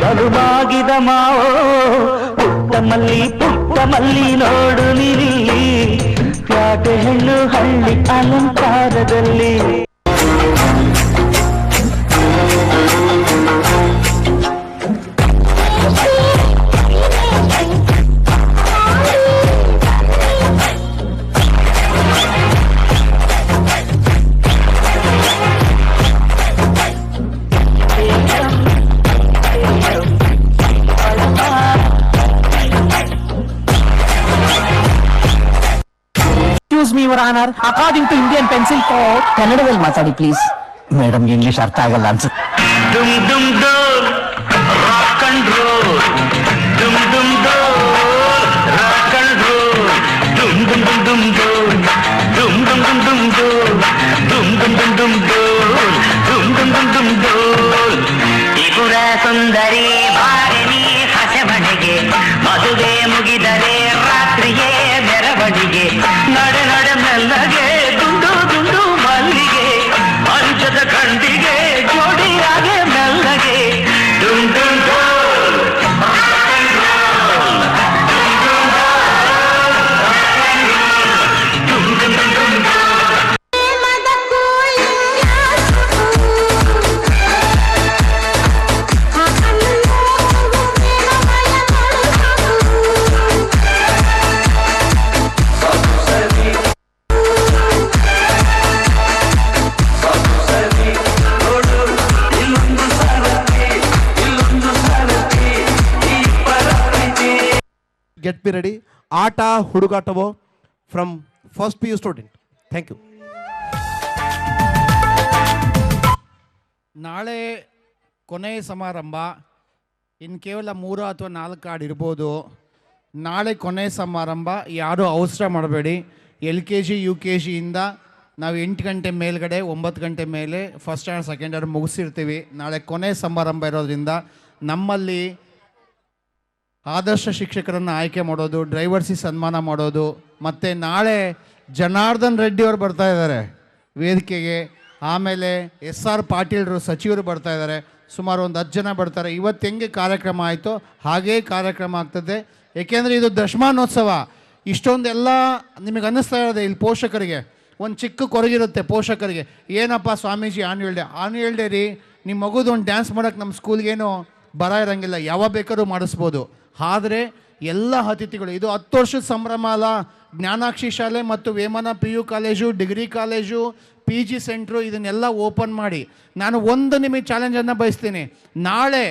ಬಲುಮಾಗಿದ ಮಾವೋ. ಪುಟ್ಟ ಮಲ್ಲಿ ನೋಡು ನೀನಿಲ್ಲಿ, ಪ್ಯಾಟೆ ಹೆಣ್ಣು ಹಳ್ಳಿ ಅಲಂಕಾರದಲ್ಲಿ. Your honour, according to Indian pencil code ಕನ್ನಡದಲ್ಲಿ ಮಾತಾಡಿ ಪ್ಲೀಸ್. ಮೇಡಮ್ ಇಂಗ್ಲಿಷ್ ಅರ್ಥ ಆಗಲ್ಲ ಅನ್ಸುತ್ತೆ. ಡುಮ್ ಡುಮ್ ಡೋಲ್ ರಾಕ್ ಅಂಡ್ ರೋಲ್, ಡುಮ್ ಡುಮ್ ಡೋಲ್ ರಾಕ್ ಅಂಡ್ ರೋಲ್, ಡುಮ್ ಡುಮ್ ಡುಮ್ ಡುಮ್ ಡೋಲ್, ಡುಮ್ ಡುಮ್ ಡುಮ್ ಡುಮ್ ಡೋಲ್, ಡುಮ್ ಡುಮ್ ಡುಮ್ ಡುಮ್ ಡೋಲ್, ಡುಮ್ ಡುಮ್ ಡುಮ್ ಡುಮ್ ಡೋಲ್. ತ್ರಿಪುರ ಸುಂದರಿ ಬಾರಿನಿ ಹಸೆಮಣೆಗೆ, ಮದುವೆ ಮುಗಿದರೆ ರಾತ್ರಿಯೇ ಮೆರವಣಿಗೆ. ನಡೆ ನಡೆ ಮೆಲ್ಲಗೆ ದುಂಡು ದುಂಡು ಮಲ್ಲಿಗೆ, ಅಂಚದ ಕಂಡಿಗೆ ಜೋಡಿಯಾಗೆ ಮೆಲ್ಲಗೆ. ಡುಮ್ ಡುಮ್ ಡೋಲ್ ಡುಮ್ ಡುಮ್ ಡುಮ್ ಡುಮ್ ಡೋಲ್. Get be ready. ಆಟ ಹುಡುಗಾಟವೋ from first PU student. Thank you. ನಾಳೆ ಕೊನೆಯ ಸಮಾರಂಭ. ಇನ್ನು ಕೇವಲ 3 ಅಥವಾ 4 ಕಾರ್ಡ್ ಇರ್ಬೋದು. ನಾಳೆ ಕೊನೆಯ ಸಮಾರಂಭ. ಯಾರೂ ಅವಸರ ಮಾಡಬೇಡಿ. LKG UKG ಇಂದ ನಾವು 8 ಗಂಟೆ ಮೇಲ್ಗಡೆ 9 ಗಂಟೆ ಮೇಲೆ ಫಸ್ಟ್ ಸ್ಟ್ಯಾಂಡರ್ಡ್ ಸೆಕೆಂಡ್ ಸ್ಟ್ಯಾಂಡರ್ಡ್ ಮುಗಿಸಿರ್ತೀವಿ. ನಾಳೆ ಕೊನೆಯ ಸಮಾರಂಭ ಇರೋದ್ರಿಂದ ನಮ್ಮಲ್ಲಿ ಆದರ್ಶ ಶಿಕ್ಷಕರನ್ನು ಆಯ್ಕೆ ಮಾಡೋದು, ಡ್ರೈವರ್ಸಿಗೆ ಸನ್ಮಾನ ಮಾಡೋದು, ಮತ್ತು ನಾಳೆ ಜನಾರ್ದನ್ ರೆಡ್ಡಿ ಅವರು ಬರ್ತಾ ಇದ್ದಾರೆ ವೇದಿಕೆಗೆ. ಆಮೇಲೆ SR ಪಾಟೀಲ್ರು ಸಚಿವರು ಬರ್ತಾ ಇದ್ದಾರೆ. ಸುಮಾರು ಒಂದು 10 ಜನ ಬರ್ತಾರೆ. ಇವತ್ತು ಹೆಂಗೆ ಕಾರ್ಯಕ್ರಮ ಆಯಿತು ಹಾಗೇ ಕಾರ್ಯಕ್ರಮ ಆಗ್ತದೆ. ಏಕೆಂದರೆ ಇದು ದಶಮಾನೋತ್ಸವ. ಇಷ್ಟೊಂದೆಲ್ಲ ನಿಮಗೆ ಅನ್ನಿಸ್ತಾ ಇರೋದೆ ಇಲ್ಲಿ ಪೋಷಕರಿಗೆ ಒಂದು ಚಿಕ್ಕ ಕೊರಗಿರುತ್ತೆ. ಪೋಷಕರಿಗೆ ಏನಪ್ಪ ಸ್ವಾಮೀಜಿ ಆನ್ಯುವಲ್ ಡೇ ರೀ, ನಿಮ್ಮ ಮಗುದು ಒಂದು ಡ್ಯಾನ್ಸ್ ಮಾಡೋಕ್ಕೆ ನಮ್ಮ ಸ್ಕೂಲ್ಗೇನು ಬರ ಇರೋಂಗಿಲ್ಲ, ಯಾವಾಗ ಬೇಕಾದ್ರೂ ಮಾಡಿಸ್ಬೋದು. ಆದರೆ ಎಲ್ಲ ಅತಿಥಿಗಳು ಇದು 10 ವರ್ಷದ ಸಂಭ್ರಮ ಅಲ್ಲ. ಜ್ಞಾನಾಕ್ಷಿ ಶಾಲೆ ಮತ್ತು Vemana PU college, degree college, PG centre ಇದನ್ನೆಲ್ಲ ಓಪನ್ ಮಾಡಿ ನಾನು ಒಂದು ನಿಮಗೆ ಚಾಲೆಂಜನ್ನು ಬಯಸ್ತೀನಿ. ನಾಳೆ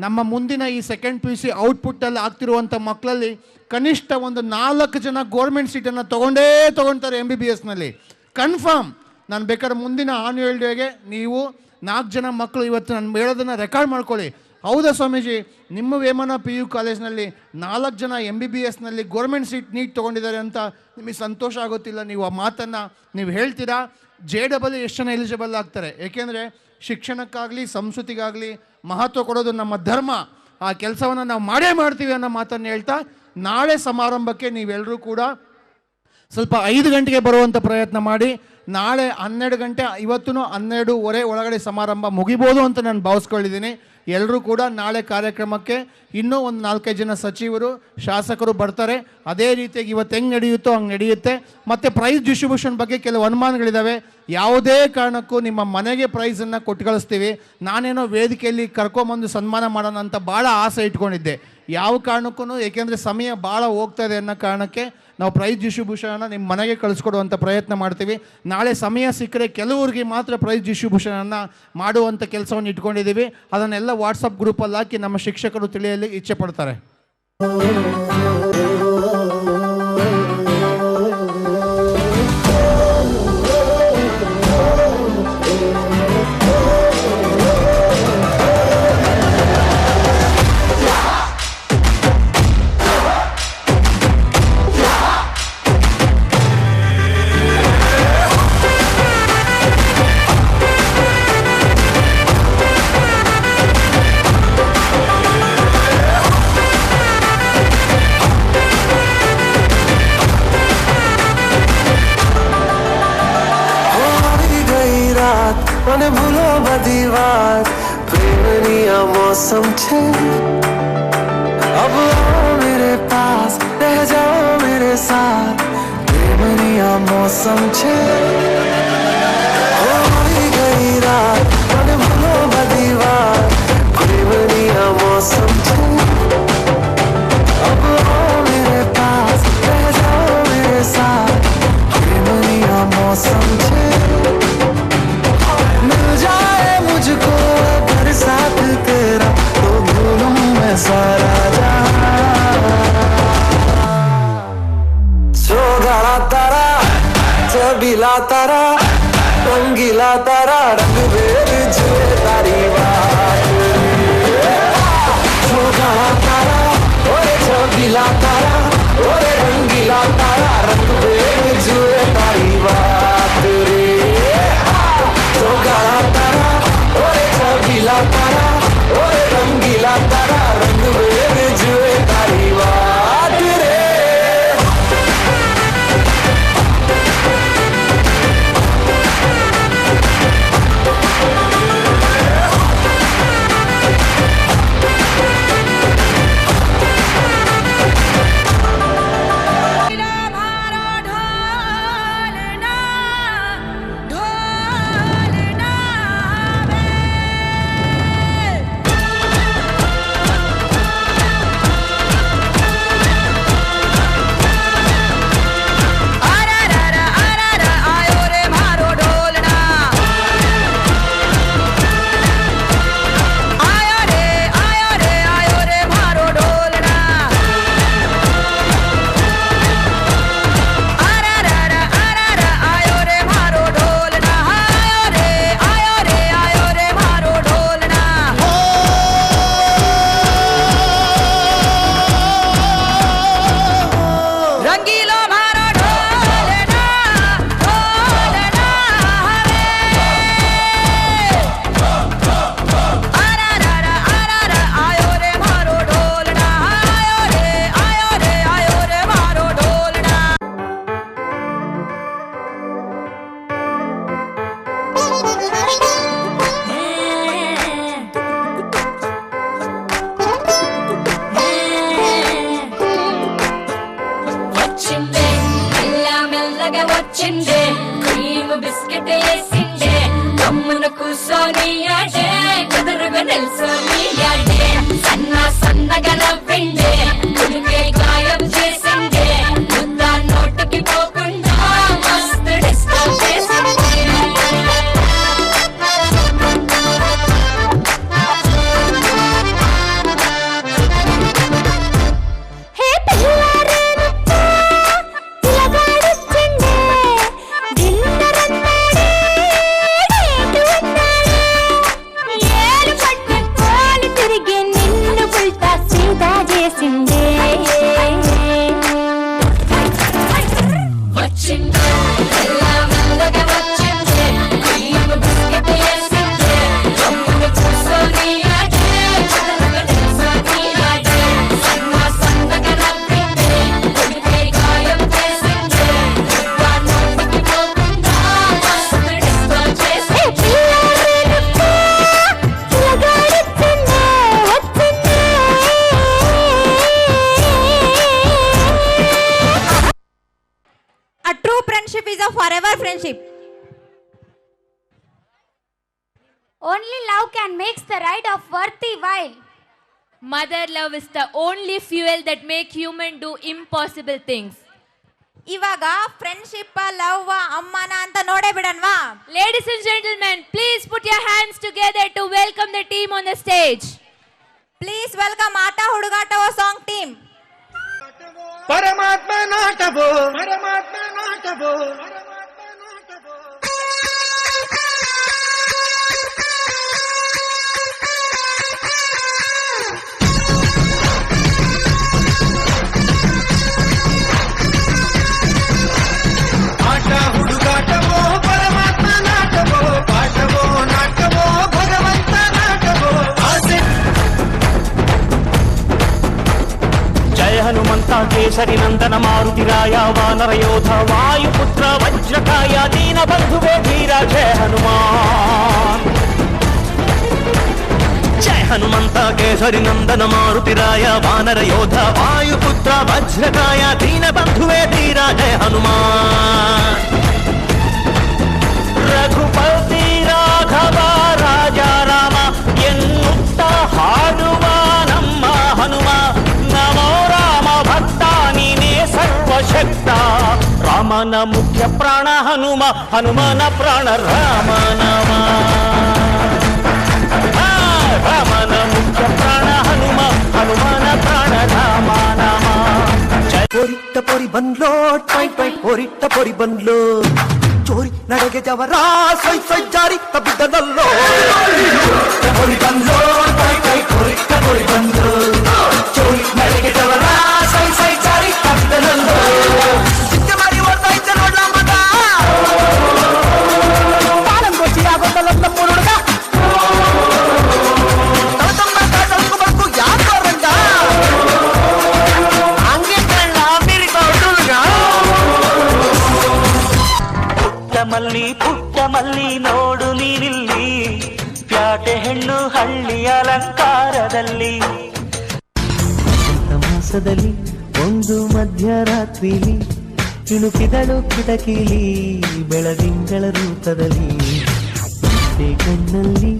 ನಮ್ಮ ಮುಂದಿನ ಈ ಸೆಕೆಂಡ್ PUC ಔಟ್ಪುಟ್ಟಲ್ಲಿ ಆಗ್ತಿರುವಂಥ ಮಕ್ಕಳಲ್ಲಿ ಕನಿಷ್ಠ ಒಂದು 4 ಜನ ಗೋರ್ಮೆಂಟ್ ಸೀಟನ್ನು ತೊಗೊಳ್ತಾರೆ MBBSನಲ್ಲಿ ಕನ್ಫರ್ಮ್. ನಾನು ಬೇಕಾದ್ರೆ ಮುಂದಿನ ಆನ್ಯುವಲ್ ಡೇಗೆ ನೀವು 4 ಜನ ಮಕ್ಕಳು ಇವತ್ತು ನಾನು ಹೇಳೋದನ್ನು ರೆಕಾರ್ಡ್ ಮಾಡ್ಕೊಳ್ಳಿ. ಹೌದಾ ಸ್ವಾಮೀಜಿ, ನಿಮ್ಮ ವೇಮನ PU ಕಾಲೇಜ್ನಲ್ಲಿ 4 ಜನ MBBSನಲ್ಲಿ ಗೋರ್ಮೆಂಟ್ ಸೀಟ್ ನೀಟ್ ತೊಗೊಂಡಿದ್ದಾರೆ ಅಂತ ನಿಮಗೆ ಸಂತೋಷ ಆಗೋತ್ತಿಲ್ಲ? ನೀವು ಆ ಮಾತನ್ನು ನೀವು ಹೇಳ್ತೀರಾ. JEE ಎಷ್ಟು ಜನ ಎಲಿಜಿಬಲ್ ಆಗ್ತಾರೆ? ಏಕೆಂದರೆ ಶಿಕ್ಷಣಕ್ಕಾಗಲಿ ಸಂಸ್ಕೃತಿಗಾಗಲಿ ಮಹತ್ವ ಕೊಡೋದು ನಮ್ಮ ಧರ್ಮ. ಆ ಕೆಲಸವನ್ನು ನಾವು ಮಾಡೇ ಮಾಡ್ತೀವಿ ಅನ್ನೋ ಮಾತನ್ನು ಹೇಳ್ತಾ ನಾಳೆ ಸಮಾರಂಭಕ್ಕೆ ನೀವೆಲ್ಲರೂ ಕೂಡ ಸ್ವಲ್ಪ 5 ಗಂಟೆಗೆ ಬರುವಂಥ ಪ್ರಯತ್ನ ಮಾಡಿ. ನಾಳೆ 12 ಗಂಟೆ, ಇವತ್ತು 12:30 ಒಳಗಡೆ ಸಮಾರಂಭ ಮುಗಿಬೋದು ಅಂತ ನಾನು ಭಾವಿಸ್ಕೊಂಡಿದ್ದೀನಿ. ಎಲ್ಲರೂ ಕೂಡ ನಾಳೆ ಕಾರ್ಯಕ್ರಮಕ್ಕೆ ಇನ್ನೂ ಒಂದು 4-5 ಜನ ಸಚಿವರು ಶಾಸಕರು ಬರ್ತಾರೆ. ಅದೇ ರೀತಿಯಾಗಿ ಇವತ್ತು ಹೆಂಗೆ ನಡೆಯುತ್ತೋ ಹಂಗೆ ನಡೆಯುತ್ತೆ. ಮತ್ತು ಪ್ರೈಸ್ ಡಿಸ್ಟ್ರಿಬ್ಯೂಷನ್ ಬಗ್ಗೆ ಕೆಲವು ಅನುಮಾನಗಳಿದ್ದಾವೆ. ಯಾವುದೇ ಕಾರಣಕ್ಕೂ ನಿಮ್ಮ ಮನೆಗೆ ಪ್ರೈಸನ್ನು ಕೊಟ್ಟು ಕಳಿಸ್ತೀವಿ. ನಾನೇನೋ ವೇದಿಕೆಯಲ್ಲಿ ಕರ್ಕೊಂಬಂದು ಸನ್ಮಾನ ಮಾಡೋಣ ಅಂತ ಭಾಳ ಆಸೆ ಇಟ್ಕೊಂಡಿದ್ದೆ. ಯಾವ ಕಾರಣಕ್ಕೂ, ಏಕೆಂದರೆ ಸಮಯ ಭಾಳ ಹೋಗ್ತಾ ಇದೆ ಅನ್ನೋ ಕಾರಣಕ್ಕೆ ನಾವು ಪ್ರೈಸ್ ಡಿಸ್ಟ್ರಿಬ್ಯೂಷನನ್ನು ನಿಮ್ಮ ಮನೆಗೆ ಕಳಿಸ್ಕೊಡುವಂಥ ಪ್ರಯತ್ನ ಮಾಡ್ತೀವಿ. ನಾಳೆ ಸಮಯ ಸಿಕ್ಕರೆ ಕೆಲವ್ರಿಗೆ ಮಾತ್ರ ಪ್ರೈಸ್ ಡಿಸ್ಟ್ರಿಬ್ಯೂಷನನ್ನು ಮಾಡುವಂಥ ಕೆಲಸವನ್ನು ಇಟ್ಕೊಂಡಿದ್ದೀವಿ. ಅದನ್ನೆಲ್ಲ ವಾಟ್ಸಪ್ ಗ್ರೂಪಲ್ಲಿ ಹಾಕಿ ನಮ್ಮ ಶಿಕ್ಷಕರು ತಿಳಿಯಲು ಇಚ್ಛೆ ಪಡ್ತಾರೆ. મને ભૂલો બધી વાત પ્રેમની આ મૌસમ છે अब आओ मेरे पास रह जाओ मेरे साथ प्रेमनी आ मौसम छे होई गई रात મને ભૂલો બધી વાત પ્રેમની आ मौसम छे अब आओ मेरे पास रह जाओ मेरे साथ प्रेमनी आ मौसम छे मिल जाए मुझको अगर साथ तेरा तो भूलूं मैं सारा गाड़ा तारा चबीला तारा रंगीला तारा रंग भेद जुए तारी बात गाड़ा तारा ओरे चबीला तारा ओरे रंगीला तारा रंग भेद जुए तारी बात रे गाड़ा तारा ओरे चबीला तारा ओरे रंगीला तारा रंग भेद जुए तारी बात रे ನೀಯಾಡೆ ಎದುರುಗ ನಿಲ್ಸೋ ನೀಯಾಡೆ సన్న సన్నగల పిండే ఉడికే గాయం చేసిండే ముద్ద నోటికి పోకుండా మస్తు డిస్కో చేసిండే హే పిల్లారేనప్ప పిలగాడిచ్చిండే దిన్నరన్నాడే డేటు ఉన్నాడే ఏలు పట్టు కోలి తిరిగి నిన్ను పుల్టా సీదా చేసిండే వచ్చిండే ఎలా మెల్లగా వచ్చిండే అయ్యమ్మ బిస్కెట్ వేసిండే అమ్మును కూర్చొని ఆడే చదరగా నిల్సొని ఆడే సన్న సన్నగా నవ్విండే ఉడికే గాయం చేసిండే ముద్ద నోటికి పోకుండా మస్తు డిస్కో చేసిండే A true friendship is a forever friendship. Only love can make the ride of worthy while. Mother love is the only fuel that make human do impossible things. ಇವಾಗ ಫ್ರೆಂಡ್ಶಿಪ್ ಲವ್ ಅಮ್ಮನ ಅಂತ ನೋಡೇ ಬಿಡನ್ವಾ? Ladies and gentlemen, please put your hands together to welcome the team on the stage. Please welcome ಆಟ ಹುಡುಗಾಟವ song team. ಪರಮಾತ್ಮ ನಾಟವೋ ಪರಮಾತ್ಮ ನಾಟವೋ ಆಟ ಹುಡುಗಾಟವೋ ಪರಮಾತ್ಮ ನಾಟವೋ ಪಾಠವೋ ನಾಟವೋ ಭಗವಂತ ನಾಟವೋ ಆಸೆ ಜಯ ಹನುಮಂತ ಕೇಸರಿ ನಂದನ ಮಾರುತಿರಾಯ ವಾನರ ಯೋಧ ವಾಯುಪುತ್ರ ವಜ್ರಕಾಯ ದೀನ ಬಂಧುವೇ ಧೀರ ಜಯ ಹನುಮಾನ್ ಜಯ ಹನುಮಂತ ಕೇಸರಿ ನಂದನ ಮಾರುತಿರಾಯ ವಾನರ ಯೋಧ ವಾಯುಪುತ್ರ ವಜ್ರಕಾಯ ದೀನ ಬಂಧುವೇ ಧೀರ ಜಯ ಹನುಮಾನ್ ರಘುಪತಿ ರಾಘವ ರಾಜ ರಾಮ ಎನ್ನುತ್ತ ಹಾಡುವ ನಮ್ಮ ಹನುಮ ನಮೋ ರಾಮ ಭಕ್ತ ನೀನೇ ಸರ್ವಶಕ್ತ ರಾಮನ ಮುಖ್ಯ ಪ್ರಾಣ ಹನುಮ ಹನುಮನ ಪ್ರಾಣ ರಾಮ ನಾಮ ರಾಮನ ಮುಖ್ಯ ಪ್ರಾಣ ಹನುಮ ಹನುಮನ ಪ್ರಾಣ ರಾಮ ನಾಮ ಪೊರಿಟ್ಟ ಪೊರಿ ಬಂದ್ಲೋ ಟೈ ಟೈ ಪೊರಿಟ್ಟ ಪೊರಿ ಬಂದ್ಲೋ ಚೋರಿ ನಡೆಗೆ ಜವರ ಸೈ ಸೈ ಜಾರಿ ತಬ್ಬಿದ್ದನಲ್ಲೋ ಪೊರಿ ಬಂದ್ಲೋ ಟೈ ಟೈ ಪೊರಿಟ್ಟ ಪೊರಿ ಬಂದ್ಲೋ ಚೋರಿ ನಡೆಗೆ ಜವರ ಸೈ ಸೈ ಜಾರಿ ತಬ್ಬಿದ್ದನಲ್ಲೋ ಚಿಕ್ಕ ಮಾರಿ ಓಡ್ತಾ ಇದ್ದ ನೋಡ್ಲ ಮಗ ತಾಳಂ ಕೊಚ್ಚಿ ಆಗೋದಲ್ಲ ನಮ್ಮ ಹುಡುಗ ತಮ್ಮ ಕಾಟಲ್ಕು ಬಂದು ಯಾಕೋ ರಂಗ ಹಂಗೆ ಕಣ್ಣ ಬೀರಿಕೋ ಹುಡುಗ ಪುಟ್ಟ ಮಲ್ಲಿ ನೋಡು ನೀನಿಲ್ಲಿ ಪ್ಯಾಟೆ ಹೆಣ್ಣು ಹಳ್ಳಿ ಅಲಂಕಾರದಲ್ಲಿ ಮಾಸದಲ್ಲಿ ಒಂದು ಮಧ್ಯರಾತ್ರಿಲಿ ಇಣುಕಿದಳು ಕಿಟಕಿಲಿ ಬೆಳದಿಂಗಳ ರೂಪದಲ್ಲಿ ಕಣ್ಣಲ್ಲಿ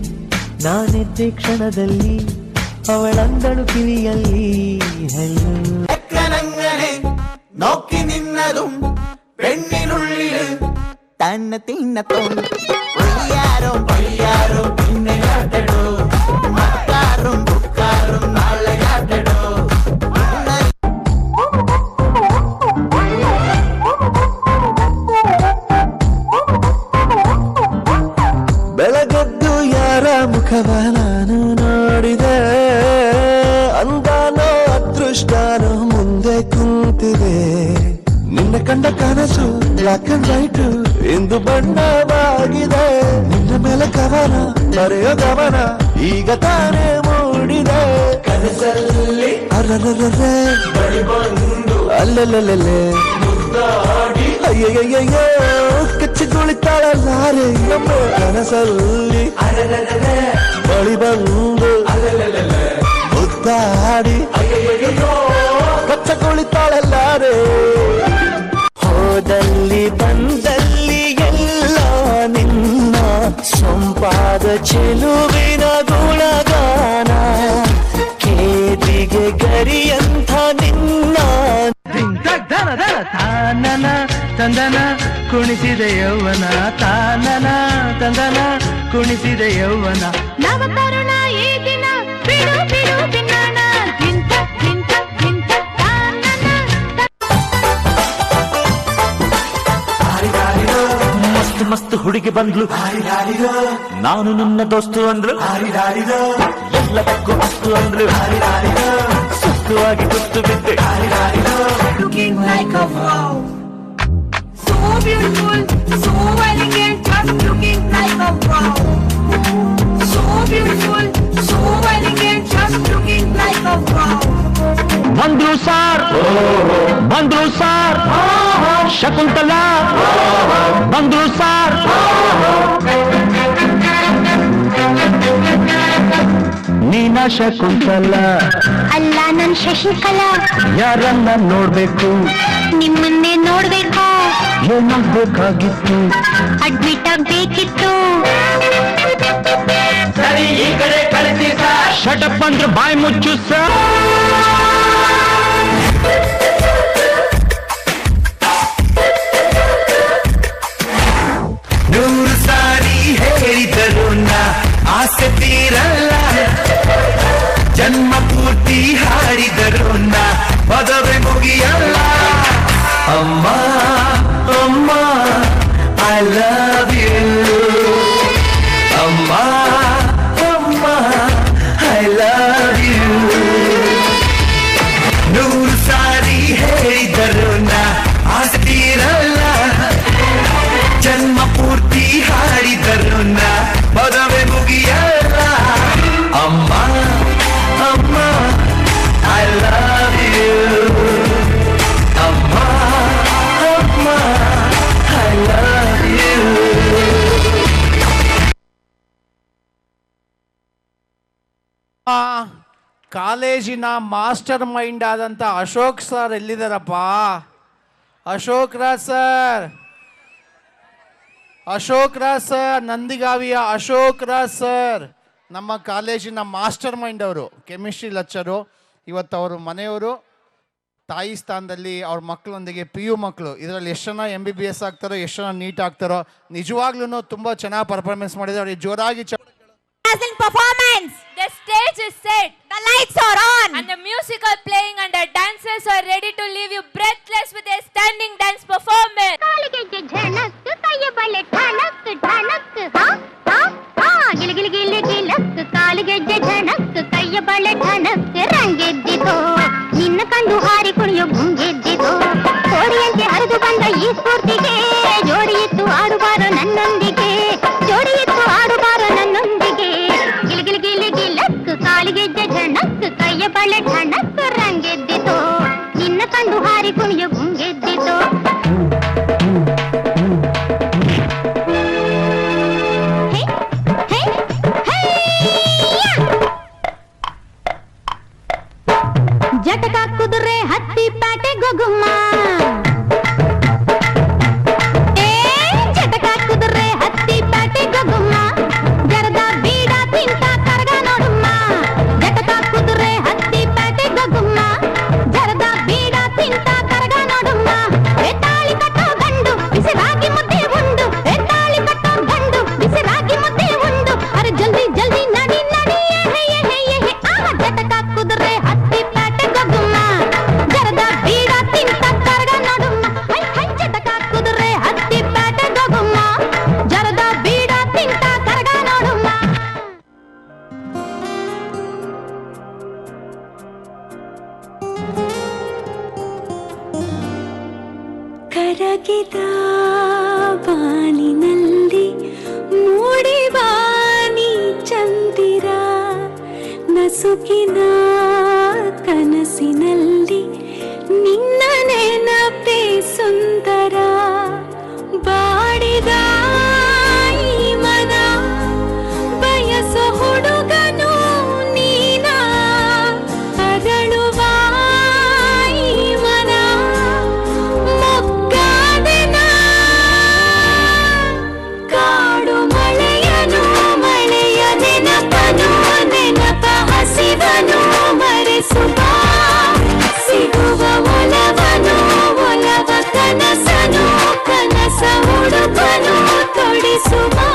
ನಾನೆದ್ದೆ ಕ್ಷಣದಲ್ಲಿ ಅವಳಂದಳು ಕಿವಿಯಲ್ಲಿ ಹೆಣ್ಣು നോക്കി നിന്നതും പെണ്ണിനുള്ളിൽ തന്നെ തിന്നത്തും ഒയ്യാരോ പയ്യാരോ പിന്നെ കാട്ടടോ മക്കാറും ബുക്കാറും നാളെ കാട്ടടോ ಬೆಳಗದ್ದು ಯಾರ ಮುಖವ ನಾನು ನೋಡಿದೆ ಅಂದಾನೋ ಅದೃಷ್ಟನೋ ಮುಂದೆ ಕುಂತಿದೆ ನಿನ್ನ ಕಂಡ ಕನಸು ಬ್ಲಾಕ್ ಅಂಡ್ ವೈಟ್ ಇಂದು ಬಣ್ಣವಾಗಿದೆ ನಿನ್ನ ಮೇಲೆ ಕವನ ಬರೆಯೋ ಗಮನ ಈಗ ತಾನೇ ಮೂಡಿದೆ ಕನಸಲ್ಲಿ ಅರರರರೆ ಅಲ್ಲಲ್ಲೇ ಅಯ್ಯಯ್ಯಯ್ಯೋ ಕಚ್ಚಿ ಕುಳಿತಾಳಲ್ಲಾರೆ ನಮ್ಮ ಕನಸಲ್ಲಿ ಬಳಿ ಬಂದು ಮುದ್ದಾಡಿ ಕಚ್ಚ ಕುಳಿತಾಳಲ್ಲಾರೆ ಹೋದಲ್ಲಿ ಬಂದಲ್ಲಿ ಎಲ್ಲ ನಿನ್ನ ಸಂಪಾದ ಚೆಲುವಿನ ಗುಣಗಾನ ಕೇದಿಗೆ ಗರಿಯಂಥ ನಿನ್ನ ತಾನನ ತಂದನ ಕುಣಿಸಿದ ಯೌವನ ತಾನನ ತಂದನ ಕುಣಿಸಿದ ಯೌವನ ನವ ತರುಣ ಈ ದಿನ ಬಿಡು ಬಿಡು ಬಿನ್ನಣ ಧಿಂತ ಧಿಂತ ಧಿಂತ ಮಸ್ತ್ ಮಸ್ತ್ ಹುಡುಗಿ ಬಂದ್ಲು ನಾನು ನಿನ್ನ ದೋಸ್ತು ಅಂದ್ರು ಎಲ್ಲದಕ್ಕೂ ಅಸ್ತು ಅಂದ್ರು ಸುಸ್ತುವಾಗಿ ಕುತ್ತು ಬಿದ್ದೆ looking like a wow, so beautiful, so elegant, just looking like a wow, so beautiful, so elegant, just looking like a wow. ಬಂದ್ರು ಸಾರ್ ಶಕುಂತಲ ಬಂದ್ರು ಸಾರ್ ನೀನ ಶಕುಂತಲ ಅಲ್ಲ ನನ್ ಶಶಿಕಲಾ ಯಾರನ್ನ ನೋಡ್ಬೇಕು ನಿಮ್ಮನ್ನೇ ನೋಡ್ಬೇಕು ಏನಾಗ್ಬೇಕಾಗಿತ್ತು ಅಡ್ಮಿಟ್ ಆಗ್ಬೇಕಿತ್ತು ಸರಿ ಈ ಕಡೆ ಕಳಿಸಿ ಸರ್ ಶಟಪ್ ಅಂದ್ರೆ ಬಾಯಿ ಮುಚ್ಚು ಸರ್ ನೂರು ಸಾರಿ ಹೇಳಿದರು ನಾ ಆಸೆ ತೀರಲ್ಲ ಜನ್ಮ ಪೂರ್ತಿ ಹಾಡಿದರು ನಾ ಪದವೇ ಮುಗಿಯಲ್ಲ ಅಮ್ಮ ಅಮ್ಮ ಐ ಲವ್ ಯು ಅಮ್ಮ ಅಮ್ಮ ಐ ಲವ್ ಯು ನೂರು ಸಾರಿ ಹೇಳಿದರು ನಾ ಆಸೆ ತೀರಲ್ಲ ಜನ್ಮ ಪೂರ್ತಿ ಹಾಡಿದರು ನಾ ಪದವೇ ಮುಗಿಯಲ್ಲ ಅಮ್ಮ ಅಮ್ಮ ಐ ಲವ್ ಯು ಅಮ್ಮ ಅಮ್ಮ ಐ ಲವ್ ಯು ಕಾಲೇಜಿನ ಮಾಸ್ಟರ್ ಮೈಂಡ್ ಆದಂಥ ಅಶೋಕ್ ಸರ್ ಎಲ್ಲಿದ್ದಾರಪ್ಪ? ಅಶೋಕ್ ರಾಜ್ ಸರ್, ಅಶೋಕ್ ರಾಜ್ ಸರ್, ನಂದಿಗಾವಿಯ ಅಶೋಕ್ ರಾಜ್ ಸರ್ ನಮ್ಮ ಕಾಲೇಜಿನ ಮಾಸ್ಟರ್ ಮೈಂಡ್ ಅವರು, ಕೆಮಿಸ್ಟ್ರಿ ಲೆಕ್ಚರು. ಇವತ್ತು ಅವರು ಮನೆಯವರು ತಾಯಿ ಸ್ಥಾನದಲ್ಲಿ ಅವ್ರ ಮಕ್ಕಳೊಂದಿಗೆ PU ಮಕ್ಕಳು ಇದರಲ್ಲಿ ಎಷ್ಟು ಜನ MBBS ಆಗ್ತಾರೋ, ಎಷ್ಟು ಜನ ನೀಟ್ ಆಗ್ತಾರೋ, ನಿಜವಾಗ್ಲೂ ತುಂಬ ಚೆನ್ನಾಗಿ ಪರ್ಫಾರ್ಮೆನ್ಸ್ ಮಾಡಿದ್ದಾರೆ. ಅವ್ರಿಗೆ ಜೋರಾಗಿ performance. The stage is set, The lights are on, and the music are playing, and the dancers are ready to leave you breathless with their standing dance performance. ಕಾಲಿಗೆ ಝಣಕ್ ಕೈಯ ಬಳೆ ಠಣಕ್ ಠಣಕ್ ಹಾ ಹಾ ಹಾ ಗಿಲ ಗಿಲ ಗಿಲ ಗಿಲಕ್ ಕಾಲಿಗೆ ಝಣಕ್ ಕೈಯ ಬಳೆ ಠಣಕ್ ರಂಗೆದ್ದಿತೋ ನಿನ್ನ ಕಂಡು ಹಾರಿ ಕುಣಿಯೋ ಗುಂಗೆದ್ದಿತೋ ಕೋರಿಯಂತೆ ಹರಿದು ಬಂದ ಈ ಸ್ಫೂರ್ತಿಗೆ ಜೋಡಿಯಿತ್ತು ಆಡುಬಾರ ನನ್ನೊಂದಿಗೆ ಜೋಡಿಯಿತ್ತು ಆಡುಬಾರ ನನ್ನೊಂದಿಗೆ ಗಿಲ ಗಿಲ ಗಿಲ ಗಿಲಕ್ ಕಾಲಿಗೆ ಝಣಕ್ ಕೈಯ ಬಳೆ ಠಣಕ್ ರಂಗೆದ್ದಿತೋ ನಿನ್ನ ಕಂಡು ಹಾರಿ ಕುಣಿಯೋ ಗುಂಗೆದ್ದಿತೋ ಜಟಕ ಕುದುರೆ ಹತ್ತಿ ಪ್ಯಾಟೆ ಗೊಗುಮ್ಮ ಜಟಕ ಕುದುರೆ ಹತ್ತಿ ಪ್ಯಾಟೆ ಗೊಗುಮ್ಮ ಜರದ ಬೀಡ ತಿಂತ ಕರಗ ನೋಡುಮ್ಮ ಜಟಕ ಕುದುರೆ ಹತ್ತಿ ಪ್ಯಾಟೆ ಗೊಗುಮ್ಮ ಜರದ ಬೀಡ ತಿಂತ ಕರಗ ನೋಡುಮ್ಮ ತಾಳಿ ಕಟ್ಟೋ ಗಂಡು ಬಿಸಿರಾಗಿ ಮುದ್ದೆ ಉಂಡು ತಾಳಿ ಕಟ್ಟೋ ಗಂಡು ಬಿಸಿರಾಗಿ ಮುದ್ದೆ ಉಂಡು ಅರೆ ಜಲ್ದಿ ಜಲ್ದಿ ನಡಿ ನಡಿ ಜಟಕ ಕುದುರೆ ಹತ್ತಿ ಪ್ಯಾಟೆ ಗೊಗುಮ್ಮ ಜರದ ಬೀಡ ತಿಂತ ಕರಗ ನೋಡುಮ್ಮ ಜಟಕ ಕುದುರೆ ಹತ್ತಿ ಪ್ಯಾಟೆ ಗೊಗುಮ್ಮ ಜರದ ಬೀಡ ತಿಂತ ಕರಗ ನೋಡುಮ್ಮ ಕರಗಿದ ಬಾನಿನಲ್ಲಿ ಮೂಡಿ ಬಾನಿ ಚಂದಿರ ನಸುಕಿನ ಕನಸಿನಲ್ಲಿ ನಿನ್ನ ನೆನಪೇ ಸುಂದರ ಬಾಡಿದ ಈ ಮನ ಬಯಸೋ ಹುಡುಗನು ನೀನ ಅರಳುವ ಈ ಮನ ಮೊಗ್ಗಾದೆನ ಕಾಡು ಮಳೆಯನು ಮಳೆಯ ತಿಳಿಸು ಬಾ ಸಿಗುವ ಒಲವನು ಒಲವ ಕನಸನು ಕನಸ ಹುಡುಕನು ತೊಡಿಸು ಬಾ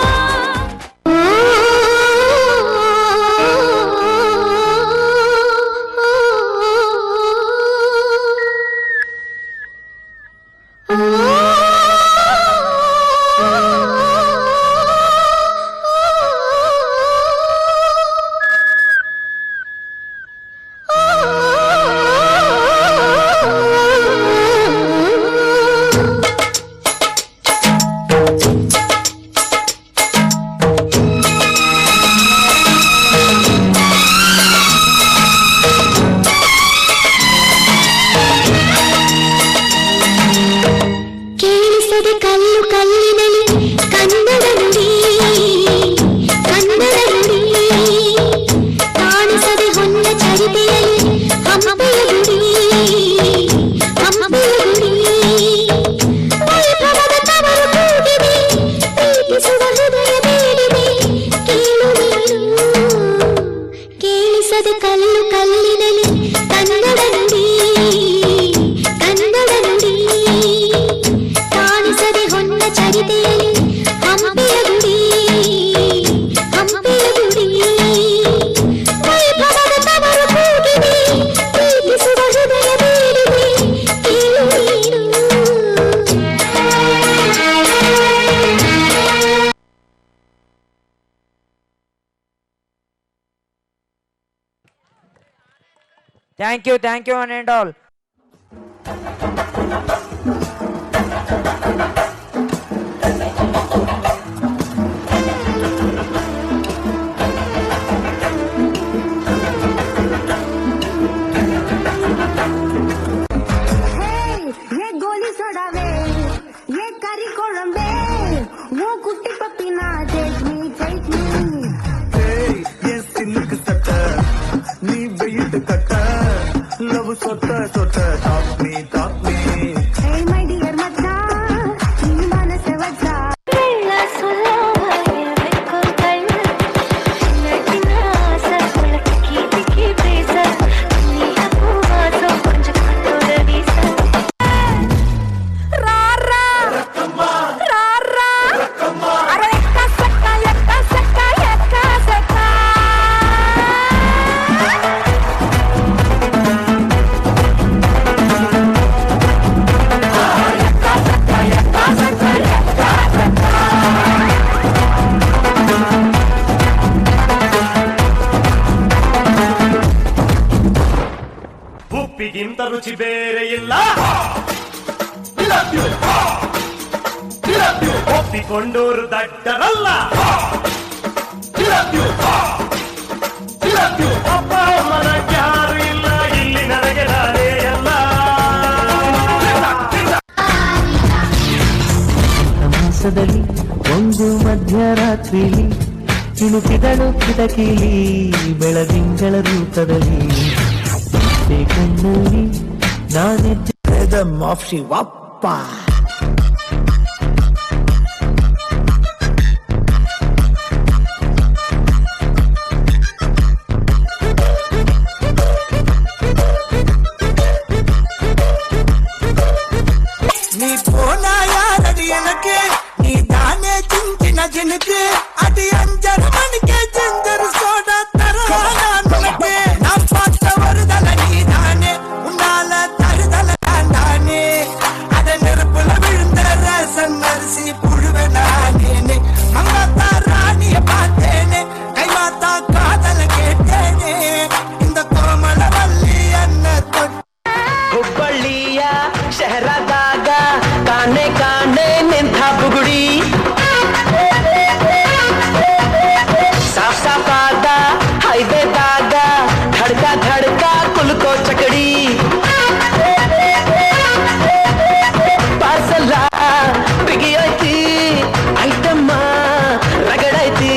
Thank you, one and all. ये गोली सोडावे ये करी कोळंबे वो कुट्टी पप्पी ना take me ये सिल्क सट नी वेट कट लव सोट सोट talk me hey my dear मच्चा नी मनसे वच्चा वेळा सोलावे वेको कळ नटिना सलकी दिकी प्रेस नी अपुवा सो पंज कटोरदी सा रा रा रकम्मा रा रा रकम्मा अरे का सका ಉಪ್ಪಿಗಿಂತ ರುಚಿ ಬೇರೆ ಇಲ್ಲ ಒಪ್ಪಿಕೊಂಡೋರು ದಡ್ಡರಲ್ಲ ಅಪ್ಪ ಅಮ್ಮನ ಯಾರು ಇಲ್ಲ ಇಲ್ಲಿ ನನಗೆ ನಾನೇ ಎಲ್ಲ ಮಾಸದಲ್ಲಿ ಒಂದು ಮಧ್ಯರಾತ್ರಿಲಿ ಇಳುಕಿದಳು ಕಿಟಕಿಲಿ ಬೆಳದಿಂಗಳ ರೂಪದಲ್ಲಿ ಕಣ್ಣಲ್ಲಿ ನಾನೆದ್ದ ಮಾಫ್ಸಿ ವಪ್ಪ నీ పోనా యారడి ఎనకే నీ దానే చించిన జినకే అడి అంజర మనకే జింజర్ సోడా తరహానా మనకే నా పాట వరదల నీ దానే ఉన్నాల తరుదల దానే అద నెరుపుల విழுந்த ரசம் அரிசி புழுவனா நேனே மங்காத்தா ராணிய பார்த்தேனே கைமாத்தா காதல கேட்டேனே இந்த கோமள வள்ளி அன்ன ಹುಬ್ಬಳ್ಳಿಯ ಶಹರದಾಗ ಕಾಣೆ ಕಾಣೆ ನಿಂತ ಬುಗುಡಿ ಸಾಫ್ ಸಾಫಾದ ಹೈವೇದಾಗ ಧಡ್ಕ ಧಡ್ಕ ಕುಲ್ಕೋ ಚಕಡಿ ಪಾರ್ಸಲ್ಲ ಬಿಗಿಯೈತಿ ಐಟಮ್ಮ ರಗಡೈತಿ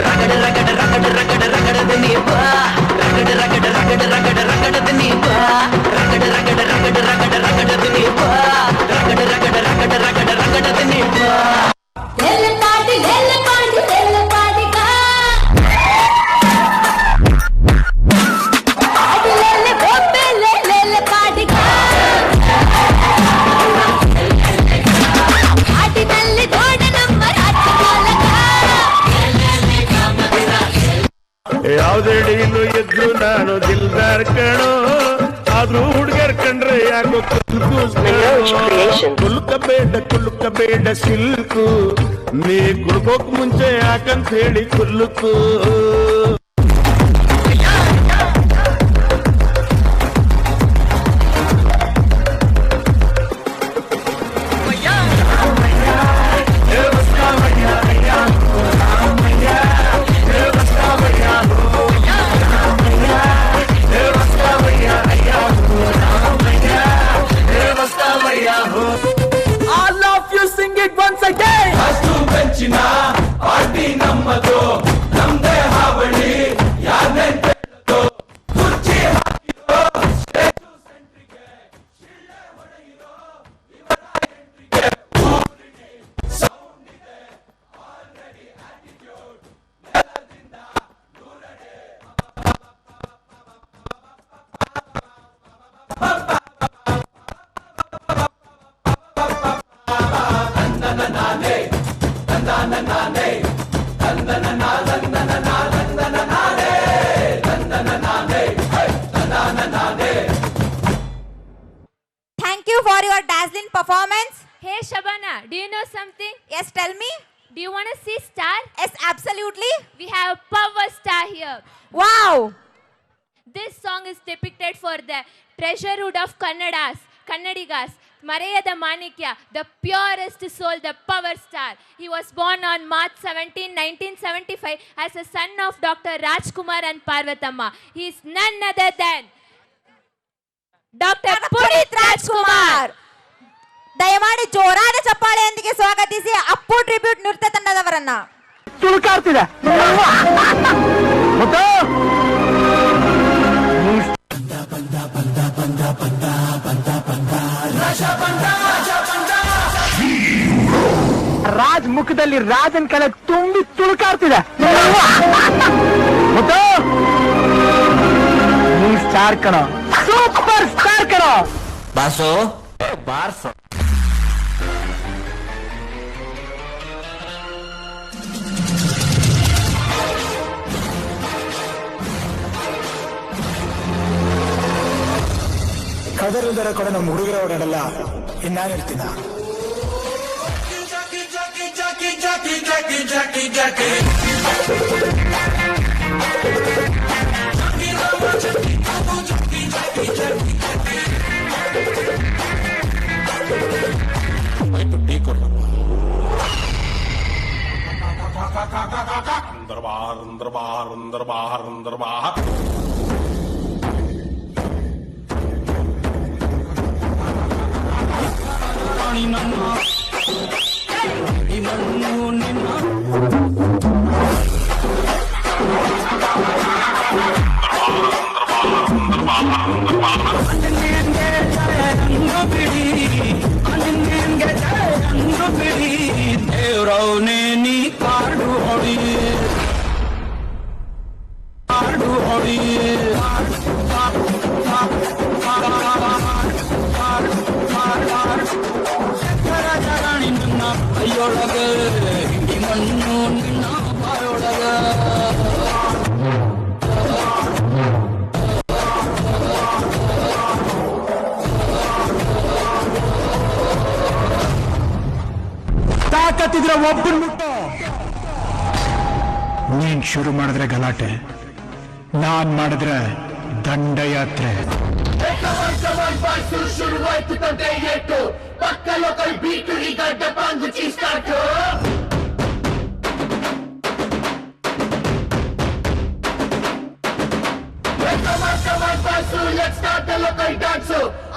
ರಗಡ ರಗಡ ರಗಡ ರಗಡ ರಗಡದ ನೀಪ ರಗಡ ರಗಡ ರಗಡ ರಗಡ ರಗಡದ ನೀಪ ರಗಡ ರಗಡ ರಗಡ ರಗಡ ರಗಡದ ನೀಪ ರಗಡ ರಗಡ ರಗಡ ರಗಡ ರಗಡದ ನೀಪ ಎಲ್ಲ ಪಾಡಿ ಕಾ ಯಾವ್ದೇ ಡೀಲು ಇದ್ರು ನಾನು ದಿಲ್ದಾರ್ ಕಣೋ, ಆದ್ರೂ ಹುಡುಗರ್ ಕಂಡ್ರೆ ಯಾಕೋ ಕುಲ್ಕಬೇಡ ಸಿಲ್ಕು, ನೀ ಕುಡ್ಕೋಕ್ ಮುಂಚೆ ಯಾಕಂತ ಹೇಳಿ ಕುಲ್ಲುಕು. ಪಾರ್ಟಿ ನಮ್ಮದು, ನಮ್ದೇ ಹಾವಳಿ, ಯಾರನ್ನೇ ಕುರ್ಚಿ ಹಾಕಿರೋ ಸ್ಟೇಜು ಸೆಂಟ್ರಿಗೆ, ಶಿಳ್ಳೆ ಹೊಡೆಯಿರೋ ಇವರ ಎಂಟ್ರಿಗೆ, ಊರಿಗೆ ಸೌಂಡ್ ಇದೆ ಆಲ್ರೆಡಿ ಆಟಿಟ್ಯೂಡ್, ನೆಲದಿಂದ ದೂರಡೆ. ನಾನೇ Thank you for your dazzling performance. Hey Shabana, do you know something? Yes, tell me. Do you want to see star? Yes, absolutely. We have a power star here. Wow. This song is depicted for the treasurehood of Kannadigas. Marayada Manikya, the purest soul, the power star. He was born on March 17, 1975 as a son of Dr. Rajkumar and Parvatamma. He is none other than Dr. Punit Rajkumar. ದಯಮಾಡಿ ಜೋರಾದ ಚಪ್ಪಾಳೆಯೊಂದಿಗೆ ಸ್ವಾಗತಿಸಿ Appu tribute ನೃತ್ಯ ತಂಡದವರನ್ನ. ತುಳುಕಾಡ್ತಿದೆ ರಾಜ್ ಮುಖದಲ್ಲಿ ರಾಜನ್ ಕಲೆ ತುಂಬಿ ತುಳುಕಾಡ್ತಿದೆ. ನೀ star ಕಣೋ, super star ಕಣೋ. ಬಾಸು ಬಾರ್ಸು. ಕದರಿಲ್ದರೆ ಕೂಡ ನಮ್ಮ ಹುಡುಗರ ಓಡಾಡಲ್ಲ, ಇನ್ನಾನು ಇರ್ತೀನ. ದೇವ್ರವನೇ ನೀ ಕಾಡು ಹೊಡಿ ರಾಣಿ ನನ್ನ ಕೈಯೊಳಗ ಈ ಮಣ್ಣು ನಿನ್ನ ಬಾಯೊಳಗ. ತಾಕತ್ತಿದ್ರೆ ಒಬ್ಬನ್ ಮುಟ್ಟು. ನೀನ್ ಶುರು ಮಾಡಿದ್ರೆ ಗಲಾಟೆ, ನಾನ್ ಮಾಡಿದ್ರೆ ದಂಡಯಾತ್ರೆ. ಶುರುವಾಯ್ತು ತಂದೆ ಎಟ್ಟು ಪಕ್ಕ ಲೋಕಲ್ ಬೀಟು ಈಗ ಡಬ್ಬಾಂಗು ಚೀಸ್ಟಾಟು. Let's start the local dance.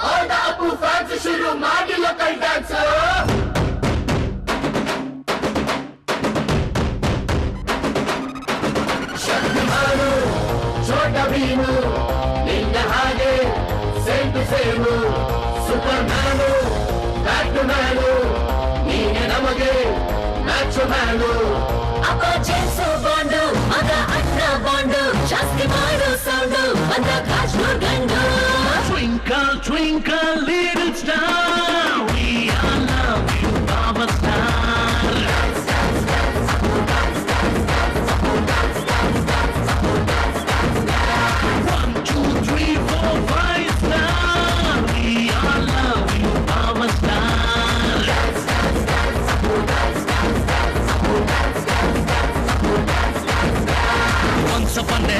All the Apu fans ಶುರು ಮಾಡಿ local dance. ಶಕ್ತಿಮಾನು ಛೋಟ ಭೀಮು ನಿನ್ನ ಹಾಗೆ same to same. Superman batman ನೀನೆ ನಮಗೆ ಮ್ಯಾಚ್ ಮ್ಯಾನು. ಅಪ್ಪ ಜೇಮ್ಸು ಬಾಂಡು ಮಗ ಅಣ್ಣ ಬಾಂಡು ಜಾಸ್ತಿ ಮಾಡು ಸೌಂಡು ಬಂದ ಕಾಶ್ಮೀರ್ ಗಂಡು. Twinkle, twinkle, little star, we all love you, our star.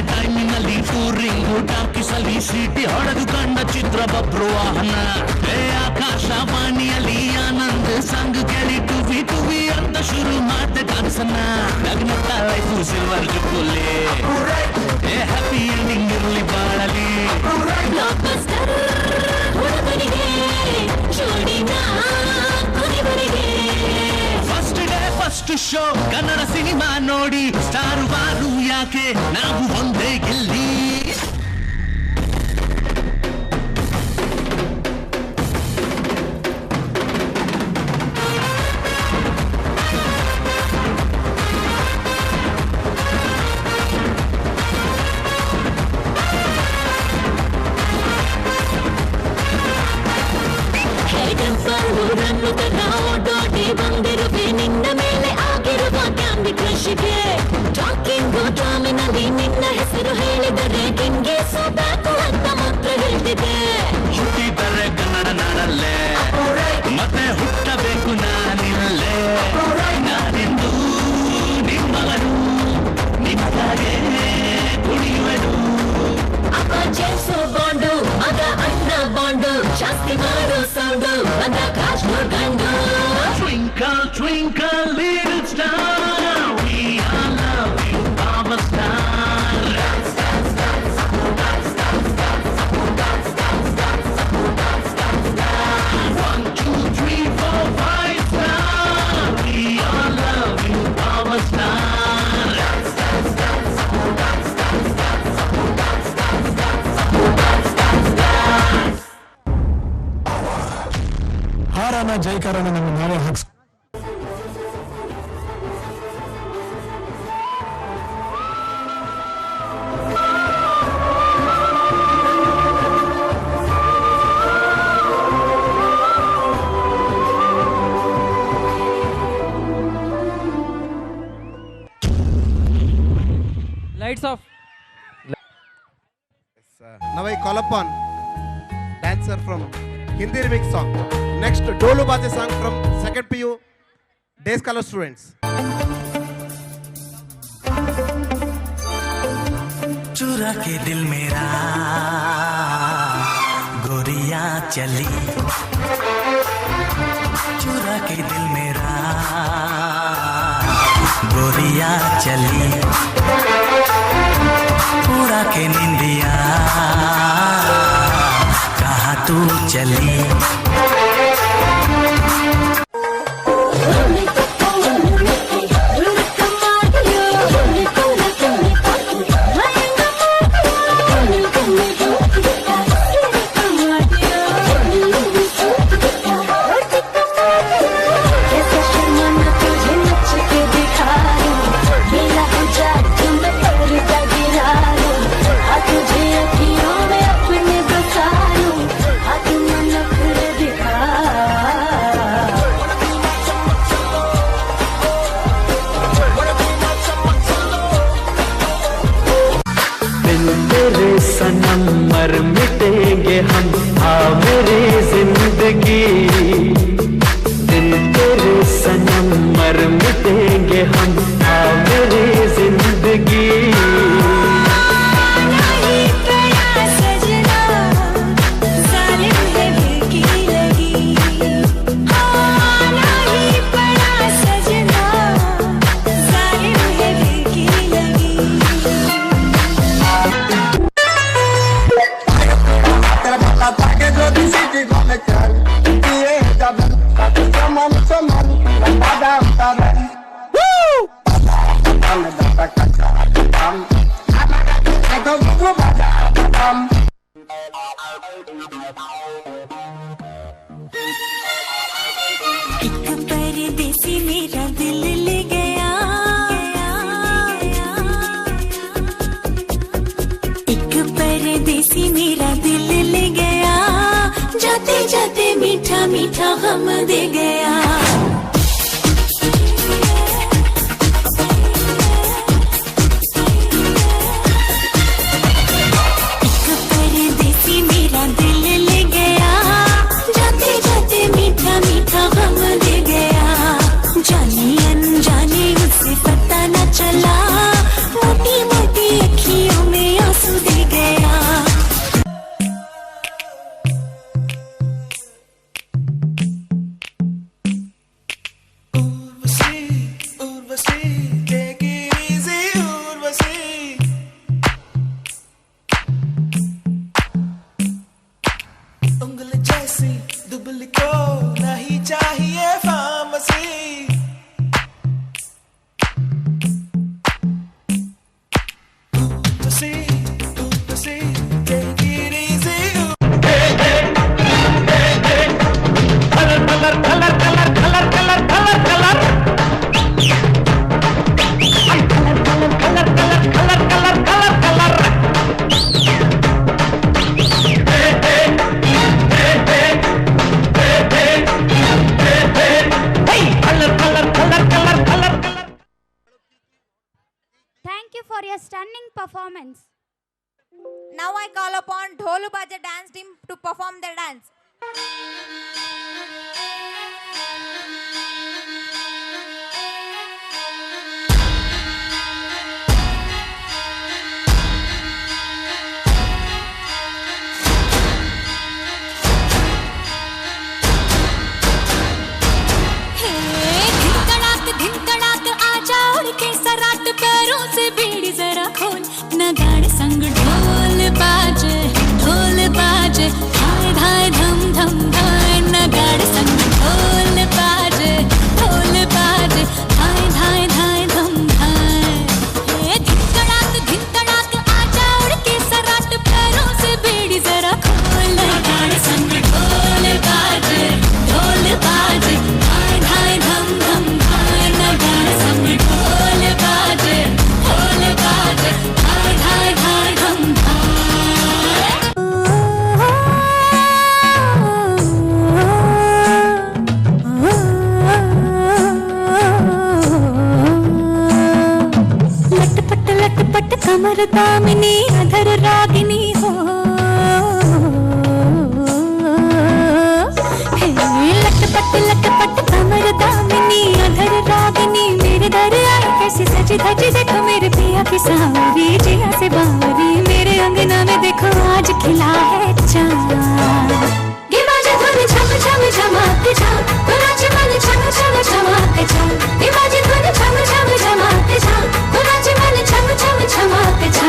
ಟೈಮಿನಲ್ಲಿ ಟೂರಿಂಗು ಟಾಕಿಸಲಿ ಸಿಟಿ ಹೊಡೆದು ಕಂಡ ಚಿತ್ರ ಬಬ್ರು ವಾಹನ ಆಕಾಶವಾಣಿಯಲ್ಲಿ ಆನಂದ್ ಸಂಗ್ ಕೇಳಿ ಟುವಿ ಟುವಿ ಅಂತ ಶುರು ಮಾಡ್ದೆ ಡಾನ್ಸನ್ನ ನಗ್ನತ್ತ ಲೈಫು ಸಿಲ್ವರ್ ಜುಕ್ಕುಲ್ಲಿ ಹ್ಯಾಪಿ ಎಂಡಿಂಗ್ ಇರಲಿ ಬಾಳಲಿ first day first show Kannada cinema ನೋಡಿ ಸ್ಟಾರ್ ವಾರು ಯಾಕೆ ನಾವು ಒಂದೇ ಗೆಲ್ಲಿ ಬಂದಿರುವೆ ನಿನ್ನ ಮೇಲೆ ಆಗಿರುವ ಕ್ಯಾಂಡಿ ಕ್ರಶ್ಗೆ ಟಾಕಿಂಗು ಡ್ರಾಮಿನಲ್ಲಿ ನಿನ್ನ ಹೆಸರು ಹೇಳಿದರೆ ಕಿಂಗೆ ಸೋಬೇಕು ಅಂತ ಮಾತ್ರ ಹೇಳ್ತಿದ್ದೆ ಹುಟ್ಟಿದರೆ ಕನ್ನಡ ನಾಡಲ್ಲೇ ಮತ್ತೆ ಹುಟ್ಟಬೇಕು ನಾನಿಲ್ಲೇ ನಾನೆಂದು ನಿಮ್ಮವನು ನಿಮಗಾಗೆ ಕುಣಿಯುವೆನು ಅಪ್ಪ ಜೇಮ್ಸು ಬಾಂಡು ಮಗ ಅಣ್ಣ ಬಾಂಡು ಜಾಸ್ತಿ ಮಾಡೋ ಸೌಂಡು ಮಗ ಕಾಶ್ಮೀರ್ ಗಂಡು Twinkle, twinkle, little star, we all love you, our star. One, two, three, four, five star, we all love you, our star. ಹಾರನ ಜೈಕಾರನ ನಮ್ಮ ನಾವೇ ಹಾಕ್ಸ್ Lights off. Now I call upon dancer from Hindi remix song. Next, Dolu Baje song from 2nd PU Day Scholar students. चुरा के दिल मेरा गोरिया चली चुरा के दिल मेरा गोरिया चली पूरा के निंदिया कहाँ तू चली सनम मर मिटेंगे हम आ मेरी जिंदगी दिन तेरे सनम मर मिटेंगे हम आ मेरी जिंदगी परदेसी मेरा दिल ले गया एक परदेसी मेरा दिल ले गया जाते जाते मीठा मीठा गम दे गया जाने अनजाने मुझसे पता न चला मोटी मोटी अखियों में Thank you for your stunning performance. Now I call upon Dholu Baja dance team to perform their dance. धिन तड़ाक आजा उड़ के सराट पैरों से बीड़ी जरा खोल नगाड़े संग ढोल बाजे धाय धाय धम धम धाय नगाड़े संग ढोल बाजे धाय धाय धाय धम धाय धिन तड़ाक आजा उड़ के सराट पैरों से बीड़ी जरा खोल नगाड़े संग ढोल बाजे धाय धाय धम धम धाय नगाड़े संग ढोल बाजे धाय धाय धाय धम लटपट कमर दामिनी अधर रागिनी हो लटपट कमर दामिनी अधर रागिनी मेरे दर आई कैसी सजी धजी देखो मेरे पिया की सावरी जिया से बावरी मेरे अंगना में देखो आज खिला है चांद ये बाजे धुन झम झम झमाते जा नाचे मन झम झम झमाते जा ये बाजे धुन झम झम झमाते जा नाचे मन झम झम झमाते जा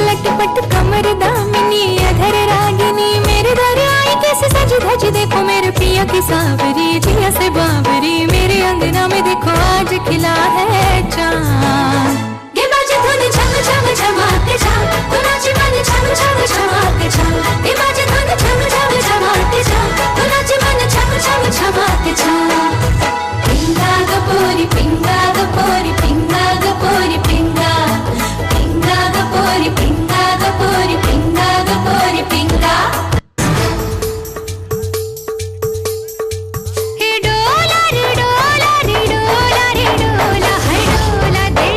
लटपट कमर दामिनी अधर रागिनी मेरे दर आई कैसे सजी धजी देखो मेरे पिया की सावरी जिया से बावरी मेरे अंगना में देखो आज खिला है चांद ये बाजे धुन झम झम झमाते जा नाचे मन झम झम झमाते जा ये बाजे धुन झम झम झमाते जा नाचे मन झम झम झमाते जा पिंगा गपोरी पिंगा गपोरी पिंगा गपोरी पिंगा पिंगा गपोरी पिंगा गपोरी पिंगा गपोरी पिंगा हे डोला रे डोला रे डोला रे डोला है डोला दे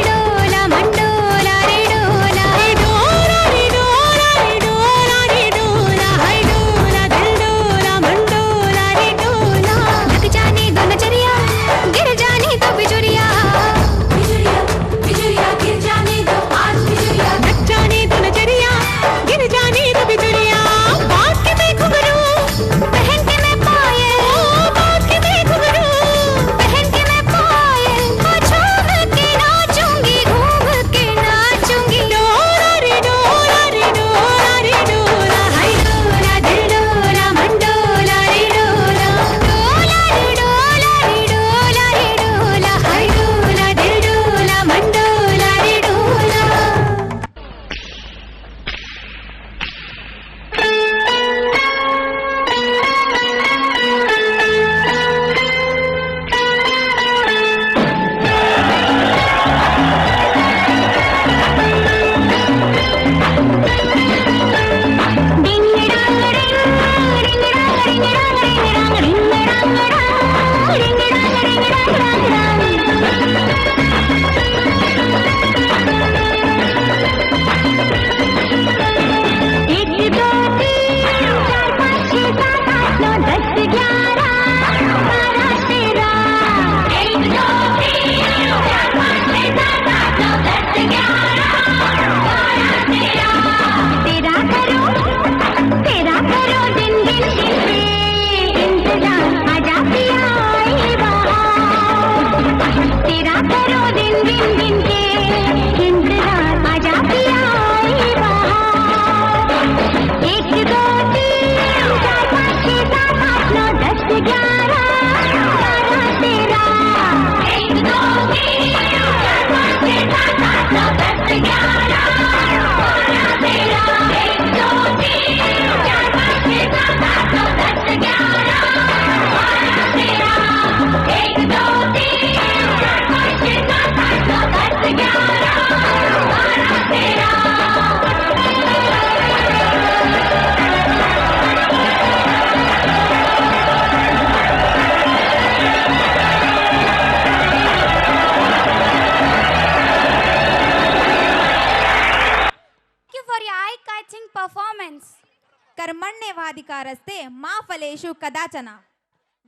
कर्मण्येवाधिकारस्ते मा फलेषु कदाचन.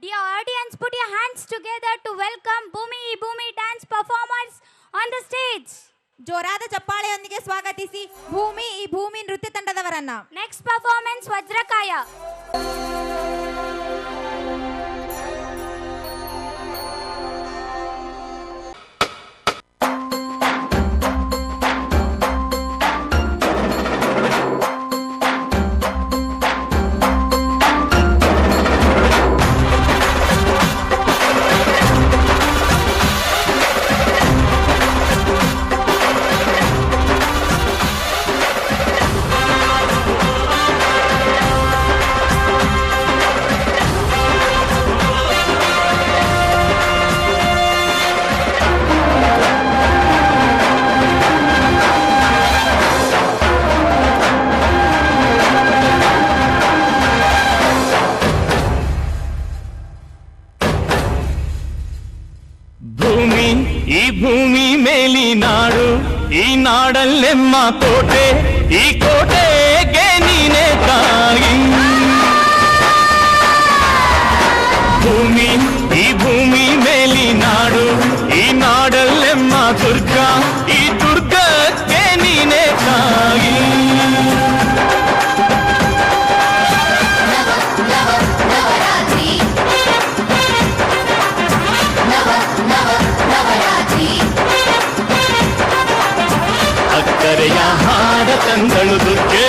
Dear audience, put your hands together to welcome Bhumi dance performers on the stage. ಜೋರಾದ ಚಪ್ಪಾಳೆಯೊಂದಿಗೆ ಸ್ವಾಗತಿಸಿ ಈ ಭೂಮಿ ನೃತ್ಯ ತಂಡದವರನ್ನ. Next performance Vajrakaya. ಈ ಭೂಮಿ ಮೇಲಿ ನಾಡು, ಈ ನಾಡಲ್ಲೆಮ್ಮ ಕೋಟೆ, ಈ ಕೋಟೆಗೆ ನೀನೆ ತಾಯಿ. ಈ ಭೂಮಿ ಮೇಲಿ ನಾಡು, ಈ ನಾಡಲ್ಲೆಮ್ಮ ದುರ್ಗ, ಈ ದುರ್ಗಕ್ಕೆ ನೀನೆ ತಾಯಿ. ಅಕ್ಕರೆಯ ಹಾಡ ತಂದಳು ದುರ್ಗೆ,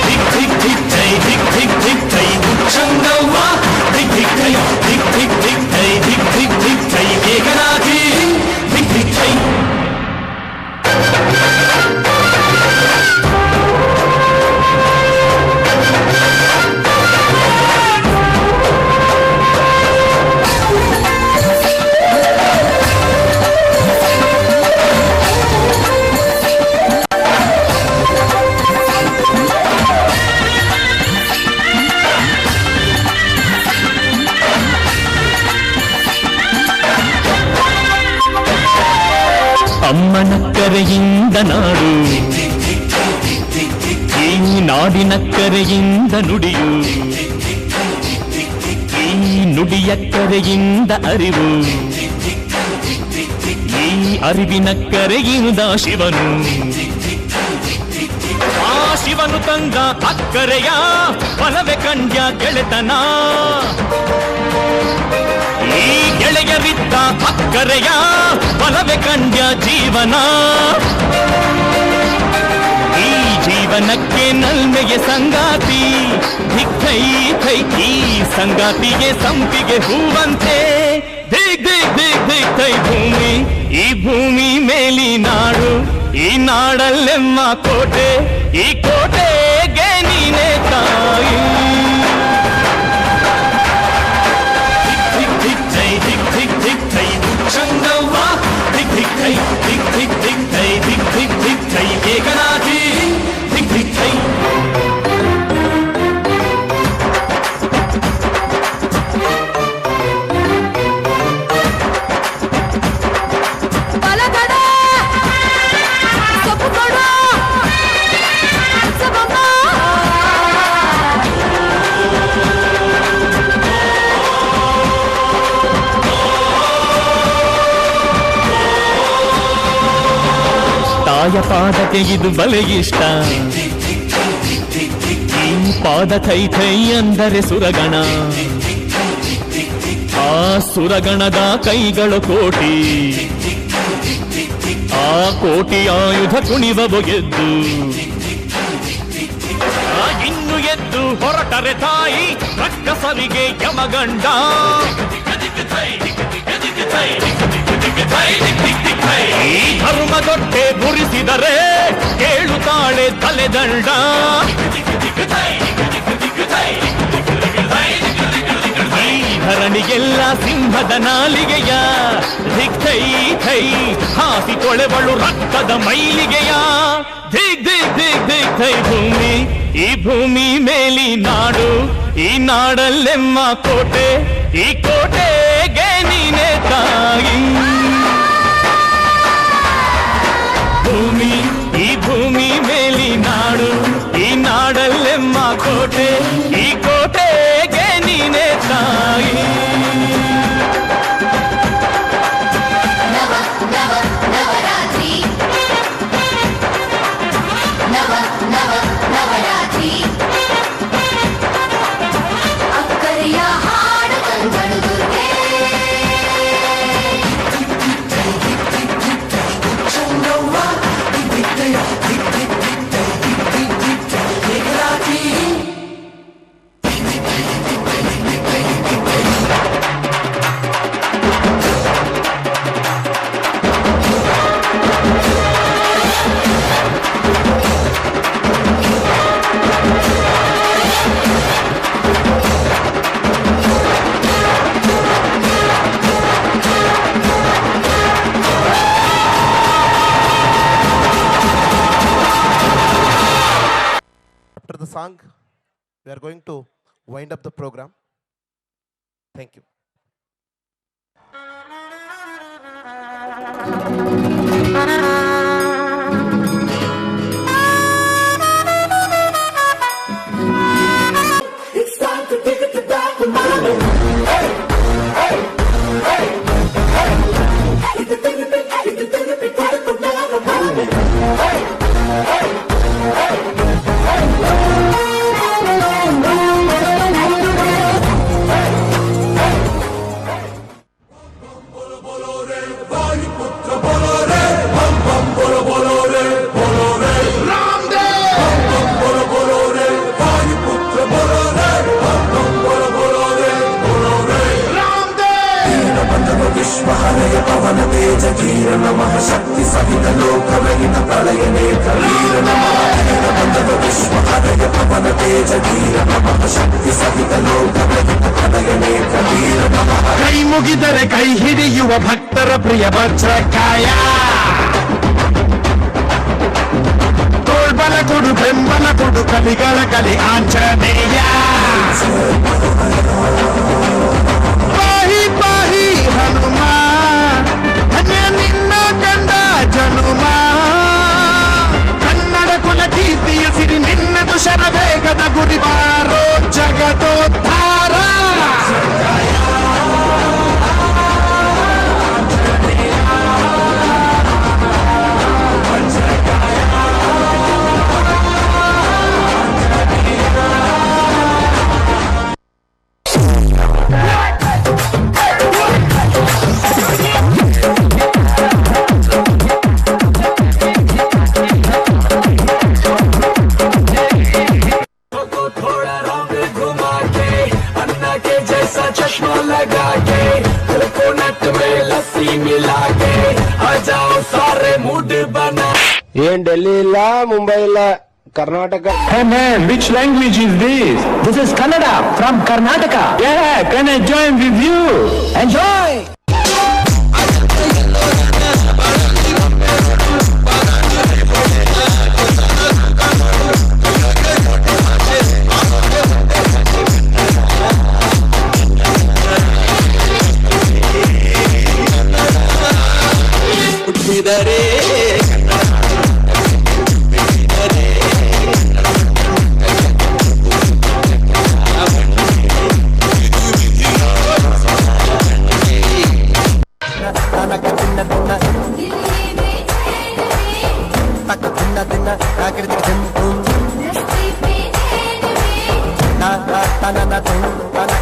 ಧಿಕ್ ಧಿಕ್ ಧಿಕ್ ಜೈ, ಧಿಕ್ ಧಿಕ್ ಧಿಕ್ ಜೈ ಚಂದವ್ವ, ಧಿಕ್ ಧಿಕ್ ಜೈ, ಧಿಕ್ ಧಿಕ್ ಧಿಕ್ ಜೈ, ಧಿಕ್ ಧಿಕ್ ಧಿಕ್ ಜೈ ಬೇಗನಾಥಿ, ಧಿಕ್ ಧಿಕ್ ಜೈ. ಅಮ್ಮನ ಕರೆಯಿಂದ ನಾಡು, ಈ ನಾಡಿನ ಕರೆಯಿಂದ ನುಡಿಯು, ಈ ನುಡಿಯ ಕರೆಯಿಂದ ಅರಿವು, ಈ ಅರಿವಿನ ಕರೆಯಿಂದ ಶಿವನು, ಆ ಶಿವನು ತಂದ ಅಕ್ಕರೆಯ ಬಲವೆ ಕಂಡ್ಯ ಗೆಳೆತನ, ಈ ಗೆಳೆಯರಿದ್ದ ಅಕ್ಕರೆಯ ಬಲವೆ ಕಂಡ್ಯ ಜೀವನ, ಈ ಜೀವನಕ್ಕೆ ನಲ್ಮೆಗೆ ಸಂಗಾತಿ, ಧಿಕ್ ಥೈ ಥೈ, ಈ ಸಂಗಾತಿಗೆ ಸಂಪಿಗೆ ಹೂವಂತೆ, ದಿಗ್ ದಿಗ್ ದಿಗ್ ದಿಗ್ ಥೈ ಭೂಮಿ, ಈ ಭೂಮಿ ಮೇಲಿ ನಾಡು, ಈ ನಾಡಲ್ಲೆಮ್ಮ ಕೋಟೆ, ಈ ಕೋಟೆಗೆ ನೀನೆ ತಾಯಿ. ಚಂದವ್ವ, ಧಿಕ್ ಧಿಕ್ ಥೈ, ಧಿಕ್ ಧಿಕ್ ಧಿಕ್ ಥೈ, ಧಿಕ್ ಧಿಕ್ ಧಿಕ್ ಥೈ ಬೇಗನಾಥಿ, ಧಿಕ್ ಧಿಕ್ ಥೈ. ತಾಯ ಪಾದಕ್ಕೆ ಇದು ಬಲೆ ಇಷ್ಟ, ಈ ಪಾದ ಥೈ ಥೈ ಅಂದರೆ ಸುರಗಣ, ಆ ಸುರಗಣದ ಕೈಗಳು ಕೋಟಿ, ಆ ಕೋಟಿ ಆಯುಧ ಕುಣಿವ ಗೆದ್ದು, ಇನ್ನು ಎದ್ದು ಹೊರಟರೆ ತಾಯಿ ರಕ್ಕಸರಿಗೆ ಯಮಗಂಡ, ಈ ಧರ್ಮದೊಟ್ಟೆ ಬುರಿಸಿದರೆ ಕೇಳುತ್ತಾಳೆ ತಲೆದಂಡ, ಈ ಧರಣಿಗೆಲ್ಲ ಸಿಂಹದ ನಾಲಿಗೆಯ, ಧಿಕ್ ಥೈ ಥೈ ಹಾಸಿ ತೊಳೆವಳು ರಕ್ತದ ಮೈಲಿಗೆಯ, ಧಿಕ್ ಧಿಕ್ ಧಿಕ್ ಧಿಕ್ ಥೈ ಭೂಮಿ, ಈ ಭೂಮಿ ಮೇಲಿ ನಾಡು, ಈ ನಾಡಲ್ಲೆಮ್ಮ ಕೋಟೆ, ಈ ಕೋಟೆಗೆ ನೀನೆ ತಾಯಿ. ಭೂಮಿ, ಈ ಭೂಮಿ ಮೇಲಿ ನಾಡು, ಈ ನಾಡಲ್ಲಿ After the song, we are going to wind up the program. Thank you. It's time to take it back to mommy. Hey, hey, hey, hey. It's the thing, it's the thing, it's time to back to mommy. Hey, hey, hey, विश्वहरय पवन तेज धीर नमः शक्ति सहित लोक रहित प्रलय नेत्र वीर नमः बंधव विश्वहरय पवन तेज धीर नमः शक्ति सहित लोक रहित प्रलय नेत्र वीर नमः ಕೈ ಮುಗಿದರೆ ಕೈ ಹಿಡಿಯುವ ಭಕ್ತರ ಪ್ರಿಯ ವಜ್ರಕಾಯ ತೋಳ್ಬಲ ಕೊಡು ಬೆಂಬಲ ಕೊಡು ಕಲಿಗಳ ಕಲಿ ಆಂಜನೇಯ ಪಾಹಿ ಪಾಹಿ ಹನುಮ ಧನ್ಯ ನಿನ್ನ ಕಂಡ ಜನುಮ ಕನ್ನಡ ಕುಲ ಕೀರ್ತಿಯ ಸಿರಿ ನಿನ್ನದು ಶರವೇಗದ ಗುರಿ ಬಾರೋ ಜಗದೋದ್ಧಾರ चश्मा लगा के कोकोनट में लस्सी मिला के आ जाओ सारे मूड बना ಏನ್ ಡೆಲ್ಲಿ ಇಲ್ಲ ಮುಂಬೈ ಇಲ್ಲ Karnataka. Hey man, which language is this? This is Kannada from Karnataka. Yeah, can I join with you? Enjoy! na na na na na